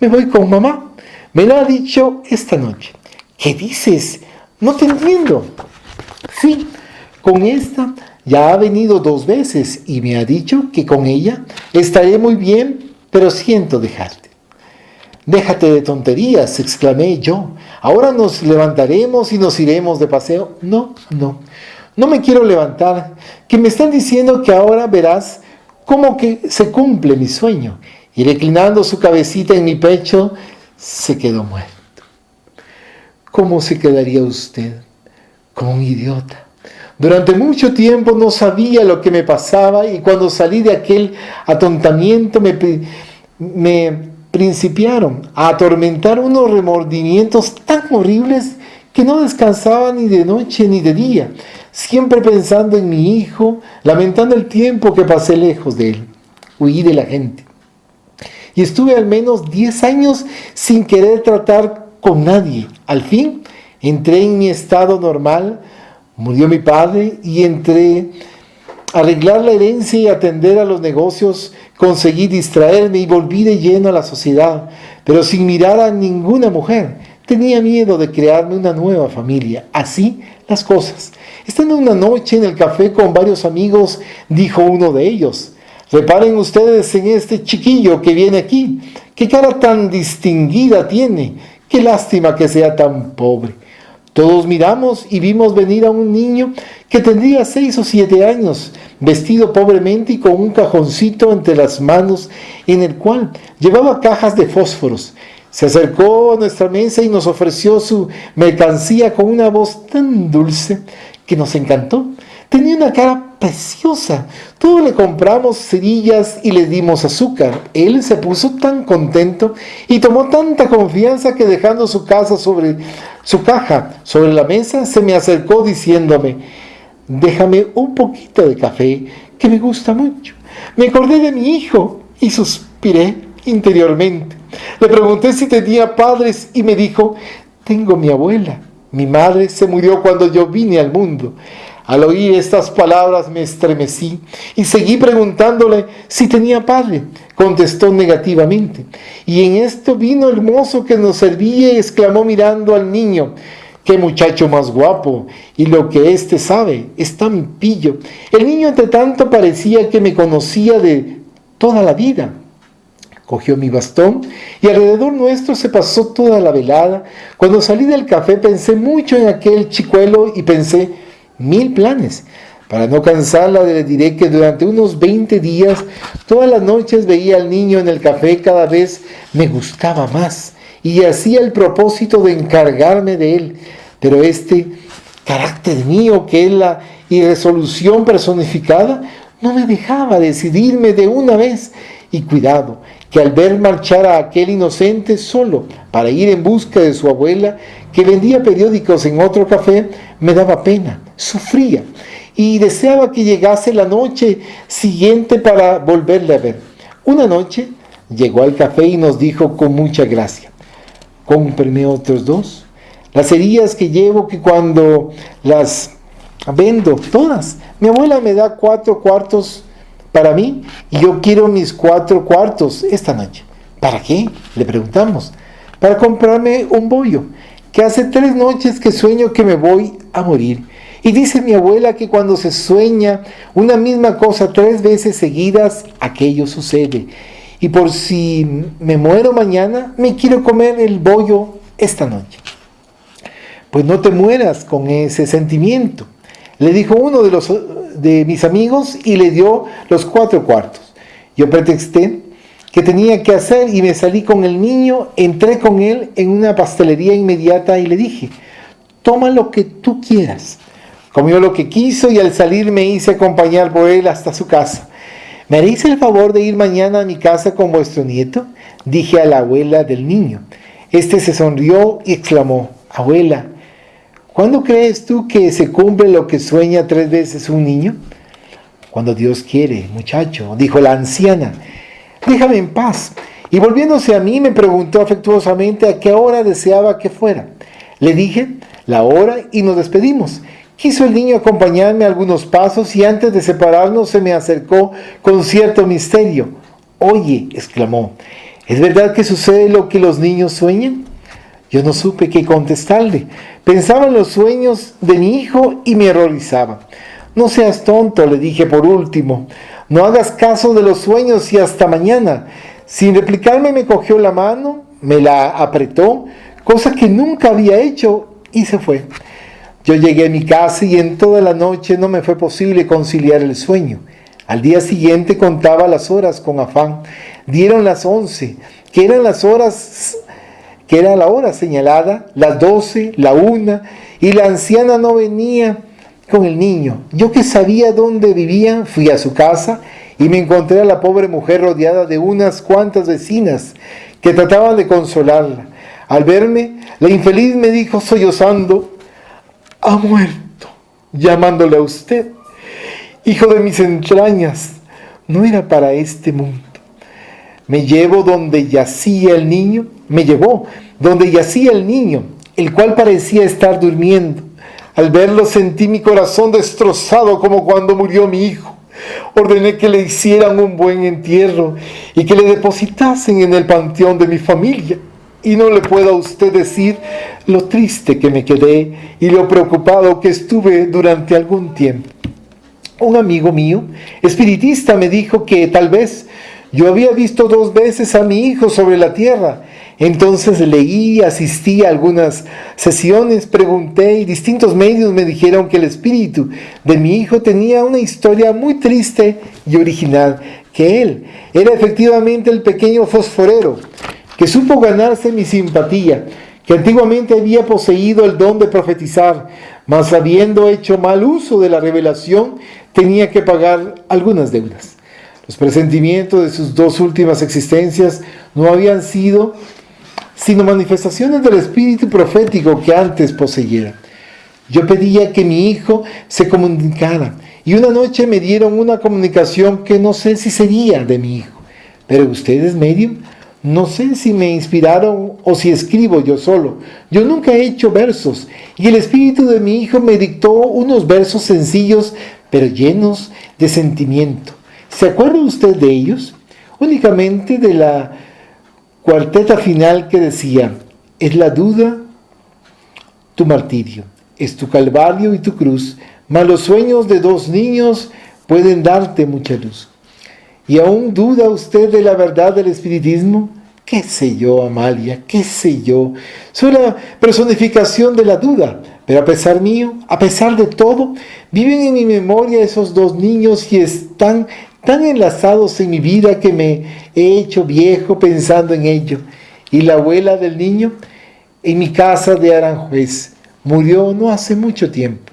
Speaker 1: Me voy con mamá. Me lo ha dicho esta noche. ¿Qué dices? No te entiendo. Sí, con esta ya ha venido 2 veces y me ha dicho que con ella estaré muy bien, pero siento dejarte. Déjate de tonterías, exclamé yo. Ahora nos levantaremos y nos iremos de paseo. No me quiero levantar, que me están diciendo que ahora verás cómo que se cumple mi sueño. Y reclinando su cabecita en mi pecho, se quedó muerto. ¿Cómo se quedaría usted? Como un idiota. Durante mucho tiempo no sabía lo que me pasaba y cuando salí de aquel atontamiento me principiaron a atormentar unos remordimientos tan horribles que no descansaba ni de noche ni de día, siempre pensando en mi hijo, lamentando el tiempo que pasé lejos de él. Huí de la gente. Y estuve al menos 10 años sin querer tratar con nadie. Al fin, entré en mi estado normal, murió mi padre y entre arreglar la herencia y atender a los negocios, conseguí distraerme y volví de lleno a la sociedad, pero sin mirar a ninguna mujer. Tenía miedo de crearme una nueva familia. Así las cosas. Estando una noche en el café con varios amigos, dijo uno de ellos, reparen ustedes en este chiquillo que viene aquí, qué cara tan distinguida tiene, qué lástima que sea tan pobre. Todos miramos y vimos venir a un niño que tendría 6 o 7 años, vestido pobremente y con un cajoncito entre las manos en el cual llevaba cajas de fósforos. Se acercó a nuestra mesa y nos ofreció su mercancía con una voz tan dulce que nos encantó. Tenía una cara preciosa. Todos le compramos cerillas y le dimos azúcar. Él se puso tan contento y tomó tanta confianza que dejando su caja sobre la mesa, se me acercó diciéndome, déjame un poquito de café que me gusta mucho. Me acordé de mi hijo y suspiré interiormente. Le pregunté si tenía padres y me dijo, tengo mi abuela. Mi madre se murió cuando yo vine al mundo. Al oír estas palabras me estremecí y seguí preguntándole si tenía padre. Contestó negativamente. Y en esto vino el mozo que nos servía y exclamó mirando al niño, ¡qué muchacho más guapo! Y lo que éste sabe es tan pillo. El niño entre tanto parecía que me conocía de toda la vida. Cogió mi bastón y alrededor nuestro se pasó toda la velada. Cuando salí del café pensé mucho en aquel chicuelo y pensé 1000 planes. Para no cansarla, le diré que durante unos 20 días, todas las noches veía al niño en el café, cada vez me gustaba más y hacía el propósito de encargarme de él. Pero este carácter mío, que es la irresolución personificada, no me dejaba decidirme de una vez. Y cuidado, que al ver marchar a aquel inocente solo para ir en busca de su abuela, que vendía periódicos en otro café, me daba pena, sufría y deseaba que llegase la noche siguiente para volverle a ver. Una noche llegó al café y nos dijo con mucha gracia, cómpreme otros 2. Las cerillas que llevo, que cuando las vendo todas, mi abuela me da 4 cuartos para mí y yo quiero mis 4 cuartos esta noche. ¿Para qué?, le preguntamos. Para comprarme un bollo, que hace 3 noches que sueño que me voy a morir Y dice mi abuela que cuando se sueña una misma cosa 3 veces seguidas, aquello sucede. Y por si me muero mañana, me quiero comer el bollo esta noche. Pues no te mueras con ese sentimiento, le dijo uno de mis amigos y le dio los 4 cuartos. Yo pretexté que tenía que hacer y me salí con el niño, entré con él en una pastelería inmediata y le dije, toma lo que tú quieras. Comió lo que quiso y al salir me hice acompañar por él hasta su casa. ¿Me haréis el favor de ir mañana a mi casa con vuestro nieto?, dije a la abuela del niño. Este se sonrió y exclamó, abuela, ¿cuándo crees tú que se cumple lo que sueña 3 veces un niño? Cuando Dios quiere, muchacho, dijo la anciana. Déjame en paz. Y volviéndose a mí me preguntó afectuosamente a qué hora deseaba que fuera. Le dije la hora y nos despedimos. Quiso el niño acompañarme algunos pasos y antes de separarnos se me acercó con cierto misterio. Oye, exclamó, ¿es verdad que sucede lo que los niños sueñan? Yo no supe qué contestarle. Pensaba en los sueños de mi hijo y me horrorizaba. No seas tonto, le dije por último. No hagas caso de los sueños y hasta mañana. Sin replicarme me cogió la mano, me la apretó, cosa que nunca había hecho, y se fue. Yo llegué a mi casa y en toda la noche no me fue posible conciliar el sueño. Al día siguiente contaba las horas con afán. Dieron las 11, que era la hora señalada, las 12, la 1, y la anciana no venía con el niño. Yo que sabía dónde vivía, fui a su casa y me encontré a la pobre mujer rodeada de unas cuantas vecinas que trataban de consolarla. Al verme, la infeliz me dijo sollozando, ha muerto, llamándole a usted. Hijo de mis entrañas, no era para este mundo. Me llevó donde yacía el niño, el cual parecía estar durmiendo. Al verlo sentí mi corazón destrozado como cuando murió mi hijo. Ordené que le hicieran un buen entierro y que le depositasen en el panteón de mi familia. Y no le puedo a usted decir lo triste que me quedé y lo preocupado que estuve durante algún tiempo. Un amigo mío, espiritista, me dijo que tal vez yo había visto 2 veces a mi hijo sobre la tierra. Entonces leí, asistí a algunas sesiones, pregunté y distintos medios me dijeron que el espíritu de mi hijo tenía una historia muy triste y original, que él era efectivamente el pequeño fosforero, que supo ganarse mi simpatía, que antiguamente había poseído el don de profetizar, mas habiendo hecho mal uso de la revelación, tenía que pagar algunas deudas. Los presentimientos de sus 2 últimas existencias no habían sido sino manifestaciones del espíritu profético que antes poseyera. Yo pedía que mi hijo se comunicara, y una noche me dieron una comunicación que no sé si sería de mi hijo. Pero ustedes, medium, no sé si me inspiraron o si escribo yo solo. Yo nunca he hecho versos, y el espíritu de mi hijo me dictó unos versos sencillos, pero llenos de sentimiento. ¿Se acuerda usted de ellos? Únicamente de la cuarteta final que decía, es la duda tu martirio, es tu calvario y tu cruz, mas los sueños de 2 niños pueden darte mucha luz. ¿Y aún duda usted de la verdad del espiritismo? ¿Qué sé yo, Amalia? ¿Qué sé yo? Soy la personificación de la duda, pero a pesar mío, a pesar de todo, viven en mi memoria esos 2 niños y están tan enlazados en mi vida que me he hecho viejo pensando en ello. Y la abuela del niño, en mi casa de Aranjuez, murió no hace mucho tiempo.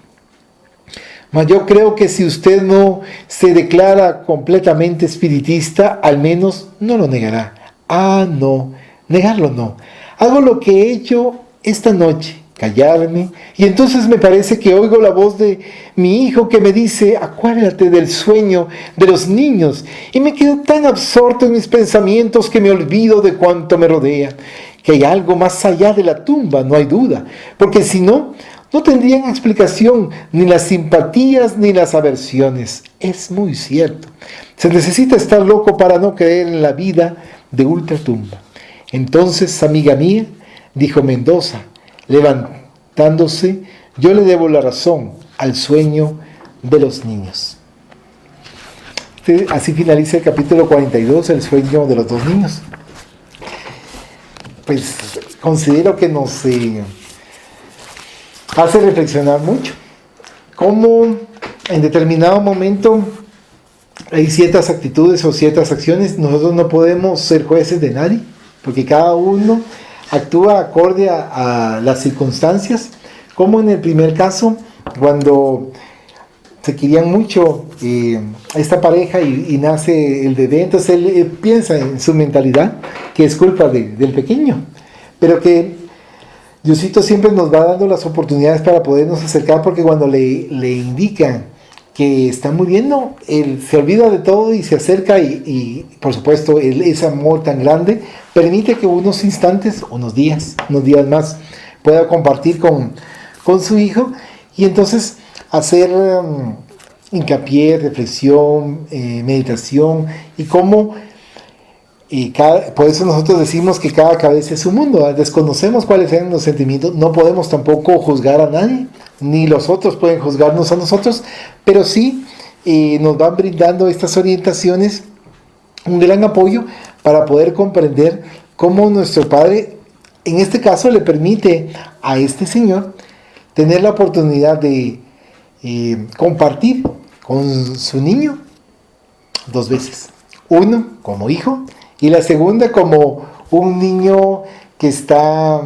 Speaker 1: Mas yo creo que si usted no se declara completamente espiritista, al menos no lo negará. Ah, no, negarlo no. Hago lo que he hecho esta noche, callarme, y entonces me parece que oigo la voz de mi hijo que me dice, acuérdate del sueño de los niños, y me quedo tan absorto en mis pensamientos que me olvido de cuanto me rodea, que hay algo más allá de la tumba, no hay duda, porque si no, no tendrían explicación ni las simpatías ni las aversiones. Es muy cierto. Se necesita estar loco para no creer en la vida de ultratumba. Entonces, amiga mía, dijo Mendoza, levantándose, yo le debo la razón al sueño de los niños. Así finaliza el capítulo 42, el sueño de los dos niños. Pues considero que nos hace reflexionar mucho. Cómo en determinado momento hay ciertas actitudes o ciertas acciones, nosotros no podemos ser jueces de nadie, porque cada uno actúa acorde a las circunstancias, como en el primer caso, cuando se querían mucho esta pareja y nace el bebé, entonces él piensa en su mentalidad que es culpa del pequeño, pero que Diosito siempre nos va dando las oportunidades para podernos acercar, porque cuando le indican que está muriendo, él se olvida de todo y se acerca y por supuesto ese amor tan grande permite que unos instantes, unos días más pueda compartir con su hijo, y entonces hacer hincapié, reflexión, meditación, y cómo por eso nosotros decimos que cada cabeza es un mundo, desconocemos cuáles sean los sentimientos, no podemos tampoco juzgar a nadie, ni los otros pueden juzgarnos a nosotros, pero sí nos van brindando estas orientaciones un gran apoyo para poder comprender cómo nuestro Padre, en este caso, le permite a este señor tener la oportunidad de compartir con su niño 2 veces. Uno como hijo y la segunda como un niño que está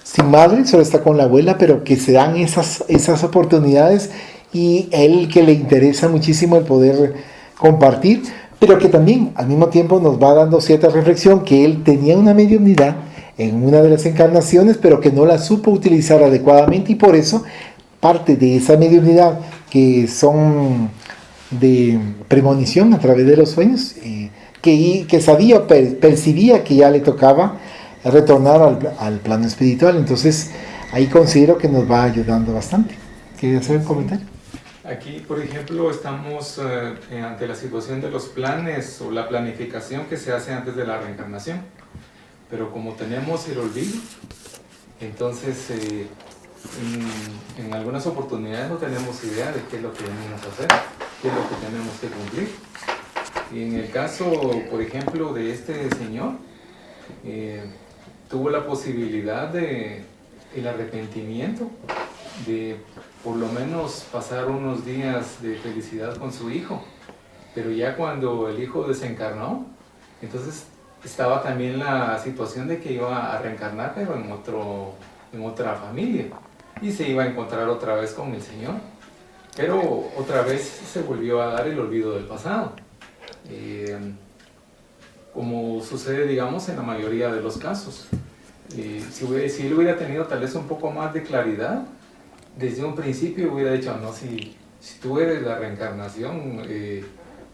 Speaker 1: sin madre, solo está con la abuela, pero que se dan esas oportunidades, y él que le interesa muchísimo el poder compartir, pero que también al mismo tiempo nos va dando cierta reflexión que él tenía una mediunidad en una de las encarnaciones, pero que no la supo utilizar adecuadamente, y por eso parte de esa mediunidad que son de premonición a través de los sueños, que sabía, percibía que ya le tocaba retornar al plano espiritual. Entonces ahí considero que nos va ayudando bastante. ¿Quieres hacer un comentario?
Speaker 3: Aquí, por ejemplo, estamos ante la situación de los planes o la planificación que se hace antes de la reencarnación, pero como tenemos el olvido, entonces en algunas oportunidades no tenemos idea de qué es lo que venimos a hacer, qué es lo que tenemos que cumplir. Y en el caso, por ejemplo, de este señor, tuvo la posibilidad de el arrepentimiento, de por lo menos pasar unos días de felicidad con su hijo, pero ya cuando el hijo desencarnó, entonces estaba también la situación de que iba a reencarnar, pero en otra familia, y se iba a encontrar otra vez con el Señor, pero otra vez se volvió a dar el olvido del pasado, como sucede, digamos, en la mayoría de los casos. Si él hubiera tenido tal vez un poco más de claridad, desde un principio hubiera dicho, no, si tú eres la reencarnación,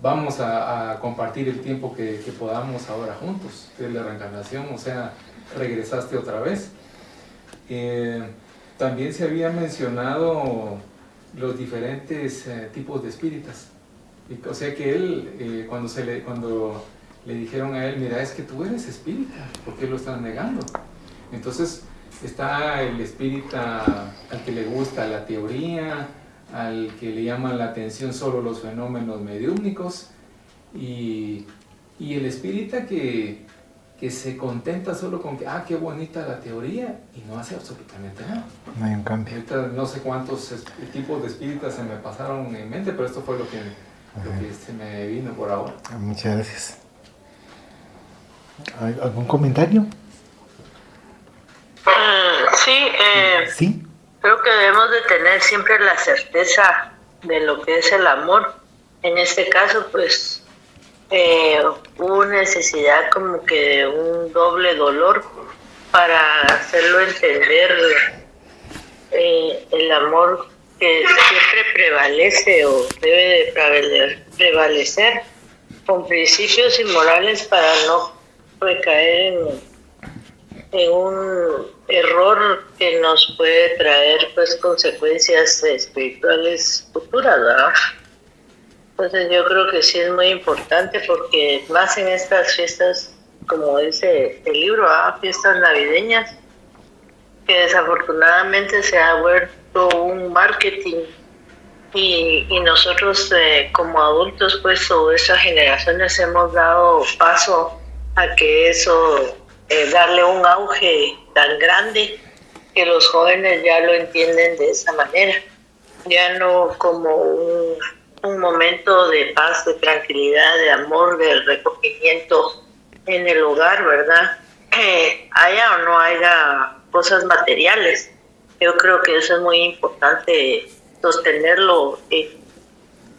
Speaker 3: vamos a compartir el tiempo que podamos ahora juntos. Es la reencarnación, o sea, regresaste otra vez. También se había mencionado los diferentes tipos de espíritas. O sea que él, cuando le dijeron a él, mira, es que tú eres espírita, ¿por qué lo estás negando? Entonces está el espírita al que le gusta la teoría, al que le llaman la atención solo los fenómenos mediúmnicos, y el espírita que se contenta solo con que, qué bonita la teoría, y no hace absolutamente nada.
Speaker 1: No hay un cambio.
Speaker 3: Ahorita no sé cuántos tipos de espíritas se me pasaron en mente, pero esto fue lo que se me vino por ahora.
Speaker 1: Muchas gracias. ¿Algún comentario? Sí.
Speaker 7: Creo que debemos de tener siempre la certeza de lo que es el amor. En este caso, pues, hubo necesidad como que de un doble dolor para hacerlo entender el amor que siempre prevalece o debe de prevalecer, con principios y morales, para no recaer en un error que nos puede traer pues consecuencias espirituales futuras, ¿verdad? Entonces yo creo que sí es muy importante, porque más en estas fiestas, como dice el libro, fiestas navideñas, que desafortunadamente se ha todo un marketing y nosotros como adultos, pues, o esas generaciones hemos dado paso a que eso, darle un auge tan grande que los jóvenes ya lo entienden de esa manera, ya no como un momento de paz, de tranquilidad, de amor, de recogimiento en el hogar, ¿verdad? Haya o no haya cosas materiales. Yo creo que eso es muy importante sostenerlo,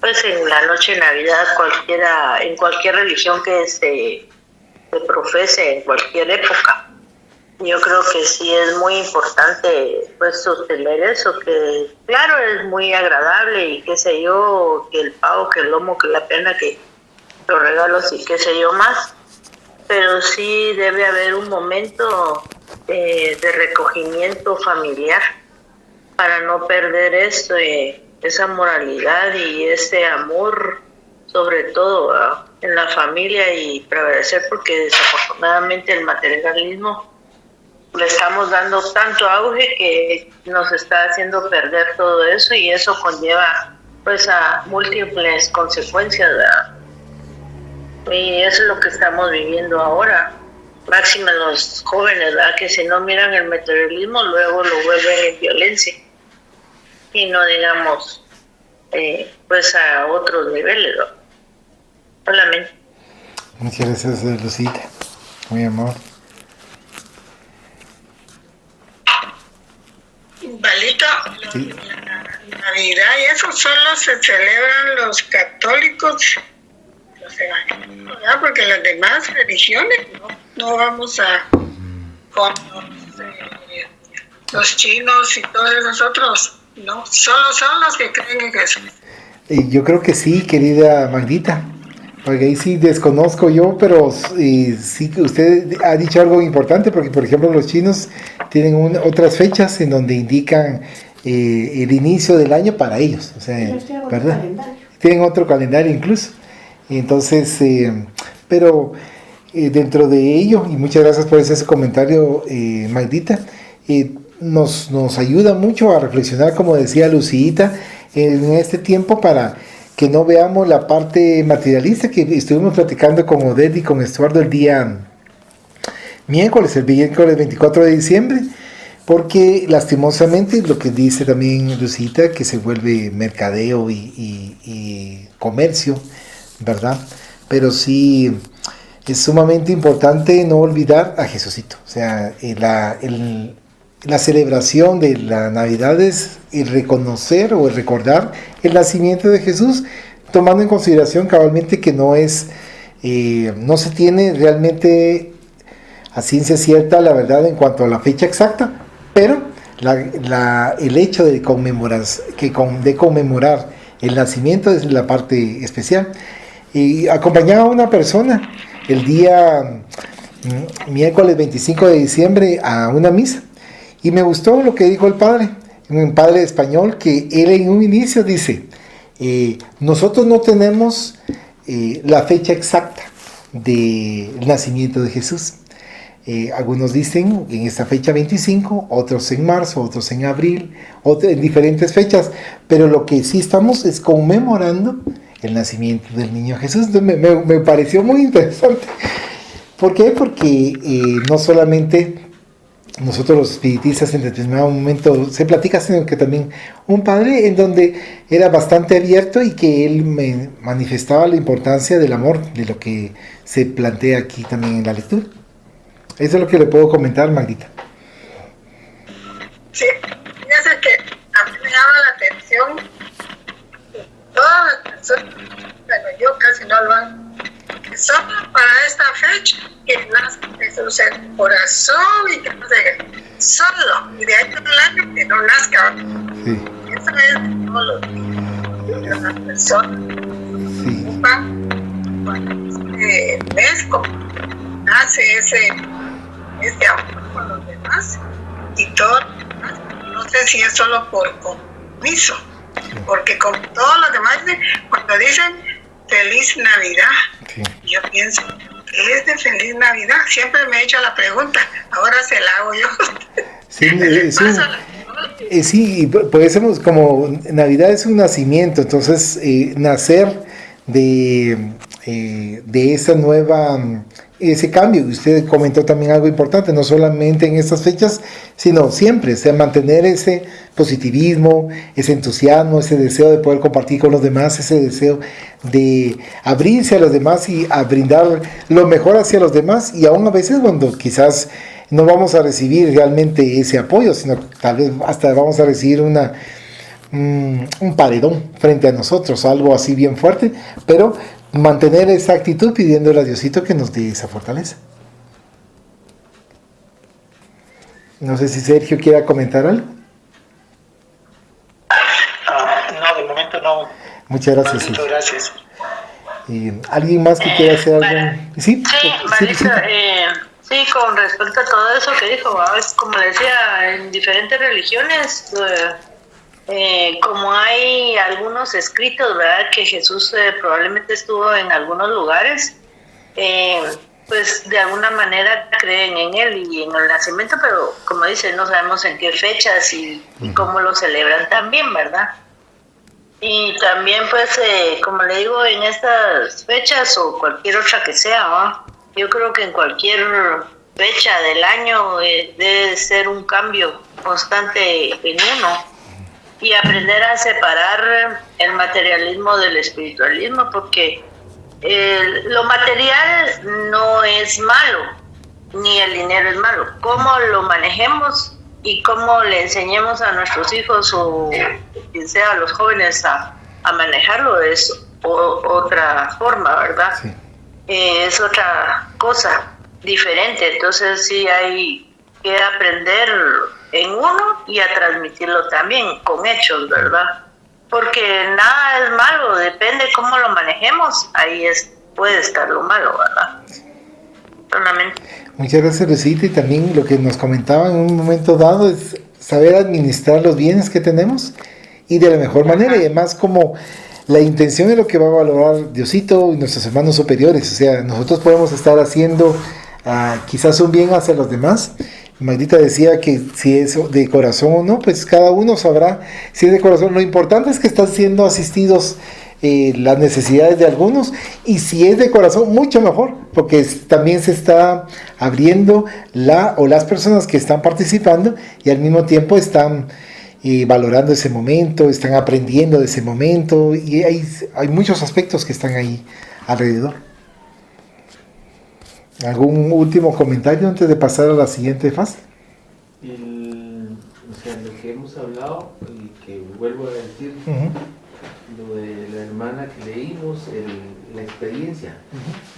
Speaker 7: pues en la noche de Navidad, en cualquier religión que se profese, en cualquier época. Yo creo que sí es muy importante pues sostener eso, que claro es muy agradable y qué sé yo, que el pavo, que el lomo, que la pena, que los regalos y qué sé yo más, pero sí debe haber un momento de recogimiento familiar para no perder esto, esa moralidad y ese amor, sobre todo, ¿verdad?, en la familia, y prevalecer, porque desafortunadamente el materialismo le estamos dando tanto auge que nos está haciendo perder todo eso, y eso conlleva pues a múltiples consecuencias, ¿verdad? Y eso es lo que estamos viviendo ahora, máxima los jóvenes, ¿verdad?, que si no miran el materialismo luego lo vuelven en violencia, y no digamos pues a otros niveles, ¿no? Solamente.
Speaker 1: Muchas gracias, Lucita. Muy amable.
Speaker 2: Valito,
Speaker 1: Sí.
Speaker 2: la Navidad y eso solo se celebran los católicos, los evangélicos, ¿verdad? Porque las demás religiones no vamos a con los chinos y todos esos otros, no, solo son los que creen en Jesús.
Speaker 1: Yo creo que sí, querida Magdita, porque ahí sí desconozco yo, pero sí que usted ha dicho algo importante, porque por ejemplo los chinos tienen otras fechas en donde indican el inicio del año para ellos, o sea, ¿verdad? Tienen otro calendario incluso. Entonces, pero dentro de ello, y muchas gracias por ese comentario, Magdita, nos ayuda mucho a reflexionar, como decía Lucita, en este tiempo, para que no veamos la parte materialista que estuvimos platicando con Odette y con Estuardo el día miércoles 24 de diciembre, porque lastimosamente lo que dice también Lucita, que se vuelve mercadeo y comercio, ¿verdad? Pero sí es sumamente importante no olvidar a Jesucito, o sea, la celebración de la Navidad es el reconocer o el recordar el nacimiento de Jesús, tomando en consideración cabalmente que no se tiene realmente a ciencia cierta la verdad en cuanto a la fecha exacta, pero el hecho de conmemorar el nacimiento es la parte especial. Y acompañaba a una persona el día miércoles 25 de diciembre a una misa, y me gustó lo que dijo el padre, un padre español, que él en un inicio dice, nosotros no tenemos la fecha exacta del nacimiento de Jesús. Algunos dicen en esta fecha 25, otros en marzo, otros en abril, otros en diferentes fechas, pero lo que sí estamos es conmemorando el nacimiento del niño Jesús. Entonces me pareció muy interesante. ¿Por qué? Porque no solamente nosotros los espiritistas en determinado momento se platica, sino que también un padre en donde era bastante abierto y que él me manifestaba la importancia del amor, de lo que se plantea aquí también en la lectura. Eso es lo que le puedo comentar, Magdita.
Speaker 2: Sí, fíjese que a mí me llama la atención que todas las personas, bueno, yo casi no lo hago, que solo para esta fecha que nace Jesús en el corazón y que no se solo, y de ahí todo el año que no nazca. Sí. Eso es todos los días de las personas que se ocupan cuando este mes como nace ese amor con los demás y todo lo demás. No sé si es solo por compromiso, porque como todos los demás, cuando dicen Feliz Navidad, yo pienso, ¿qué es de Feliz Navidad? Siempre me he hecho la pregunta, ahora se la hago yo.
Speaker 1: Sí, Sí, y pues como Navidad es un nacimiento, entonces nacer de esa nueva, ese cambio. Y usted comentó también algo importante, no solamente en estas fechas, sino siempre, o sea, mantener ese positivismo, ese entusiasmo, ese deseo de poder compartir con los demás, ese deseo de abrirse a los demás y a brindar lo mejor hacia los demás, y aún a veces cuando quizás no vamos a recibir realmente ese apoyo, sino tal vez hasta vamos a recibir un paredón frente a nosotros, algo así bien fuerte, pero mantener esa actitud pidiéndole a Diosito que nos dé esa fortaleza. No sé si Sergio quiera comentar algo.
Speaker 8: No, de momento no.
Speaker 1: Muchas gracias.
Speaker 8: Muchas gracias.
Speaker 1: ¿Alguien más que quiera hacer algo? Sí,
Speaker 7: Marisa, sí, con respecto a todo eso que dijo, como le decía, en diferentes religiones, como hay algunos escritos, ¿verdad?, que Jesús probablemente estuvo en algunos lugares, pues de alguna manera creen en él y en el nacimiento, pero como dice, no sabemos en qué fechas y cómo lo celebran también, ¿verdad? Y también, pues, como le digo, en estas fechas o cualquier otra que sea, ¿no?, yo creo que en cualquier fecha del año debe ser un cambio constante en uno y aprender a separar el materialismo del espiritualismo, porque lo material no es malo, ni el dinero es malo. Cómo lo manejemos y cómo le enseñemos a nuestros hijos o quien sea a los jóvenes a manejarlo es otra forma, ¿verdad? Sí. Es otra cosa diferente, entonces sí hay que aprender en uno y a transmitirlo también con hechos, ¿verdad? Porque nada es malo, depende cómo lo manejemos, ahí puede estar lo malo, ¿verdad? Solamente.
Speaker 1: Muchas gracias, Rosita, y también lo que nos comentaban en un momento dado es saber administrar los bienes que tenemos y de la mejor manera, y además como la intención es lo que va a valorar Diosito y nuestros hermanos superiores. O sea, nosotros podemos estar haciendo quizás un bien hacia los demás. Magdita decía que si es de corazón o no, pues cada uno sabrá si es de corazón. Lo importante es que están siendo asistidos las necesidades de algunos, y si es de corazón, mucho mejor, porque también se está abriendo las personas que están participando y al mismo tiempo están valorando ese momento, están aprendiendo de ese momento, y hay muchos aspectos que están ahí alrededor. ¿Algún último comentario antes de pasar a la siguiente fase?
Speaker 6: O sea, lo que hemos hablado, y que vuelvo a decir, lo de la hermana que leímos, la experiencia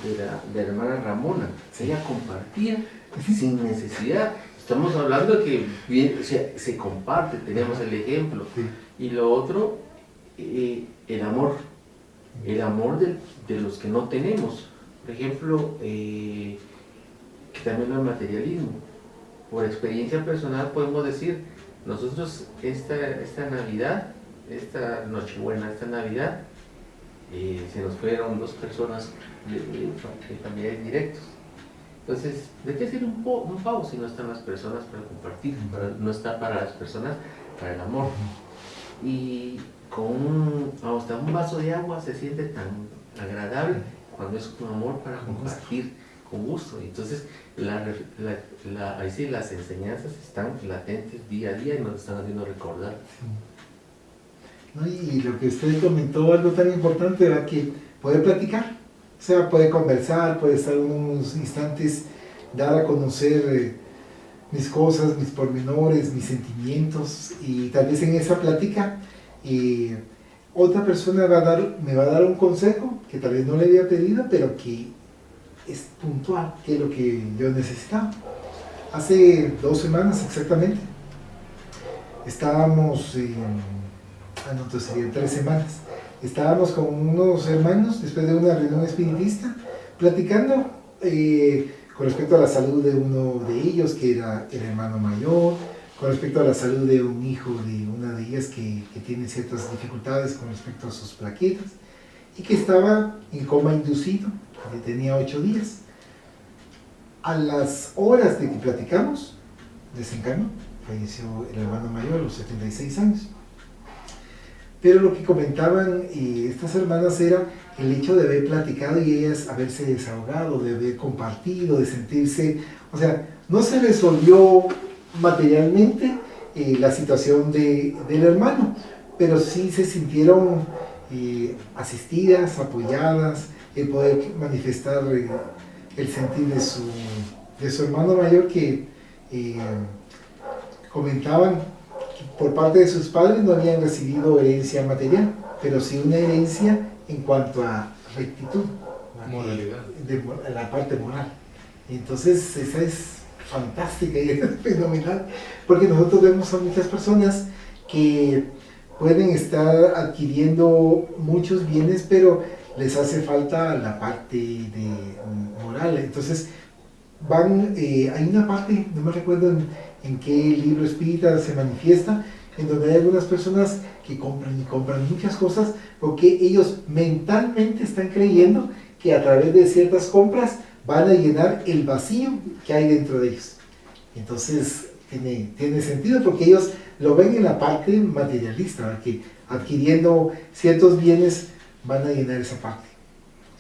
Speaker 6: de la hermana Ramona, ella compartía sin necesidad. Estamos hablando de que o sea, se comparte, tenemos el ejemplo. Y lo otro, el amor de los que no tenemos. Por ejemplo, que también no es materialismo. Por experiencia personal podemos decir, nosotros esta Navidad, esta Nochebuena, esta Navidad, se nos fueron 2 personas de familiares directos. Entonces, ¿de qué sirve un pavo si no están las personas para compartir? No está para las personas, para el amor. Y con hasta un vaso de agua se siente tan agradable cuando es con amor para compartir con gusto. Entonces, ahí sí las enseñanzas están latentes día a día y nos están haciendo recordar.
Speaker 1: ¿No? Y lo que usted comentó, algo tan importante, era que poder platicar, o sea, poder conversar, poder estar unos instantes, dar a conocer mis cosas, mis pormenores, mis sentimientos, y tal vez en esa plática otra persona me va a dar un consejo que tal vez no le había pedido, pero que es puntual, que es lo que yo necesitaba. Hace 2 semanas exactamente, estábamos, entonces serían 3 semanas, estábamos con unos hermanos después de una reunión espiritista, platicando con respecto a la salud de uno de ellos, que era el hermano mayor, con respecto a la salud de un hijo de una de ellas que tiene ciertas dificultades con respecto a sus plaquetas y que estaba en coma inducido, que tenía 8 días. A las horas de que platicamos, desencarnó. falleció el hermano mayor a los 76 años. Pero lo que comentaban estas hermanas era el hecho de haber platicado y ellas haberse desahogado, de haber compartido, de sentirse, o sea, no se resolvió materialmente la situación del hermano, pero sí se sintieron asistidas, apoyadas, el poder manifestar el sentir de su hermano mayor que comentaban que por parte de sus padres no habían recibido herencia material, pero sí una herencia en cuanto a rectitud,
Speaker 3: moralidad,
Speaker 1: de la parte moral. Entonces esa es fantástica y es fenomenal, porque nosotros vemos a muchas personas que pueden estar adquiriendo muchos bienes, pero les hace falta la parte de moral. Entonces hay una parte, no me recuerdo en qué libro espírita se manifiesta, en donde hay algunas personas que compran y compran muchas cosas porque ellos mentalmente están creyendo que a través de ciertas compras van a llenar el vacío que hay dentro de ellos. Entonces tiene sentido porque ellos lo ven en la parte materialista, ¿verdad? Que adquiriendo ciertos bienes van a llenar esa parte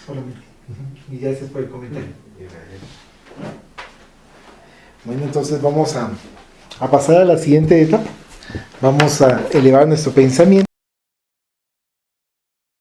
Speaker 1: solamente. Y gracias por el comentario. Bueno, entonces vamos a pasar a la siguiente etapa. Vamos a elevar nuestro pensamiento.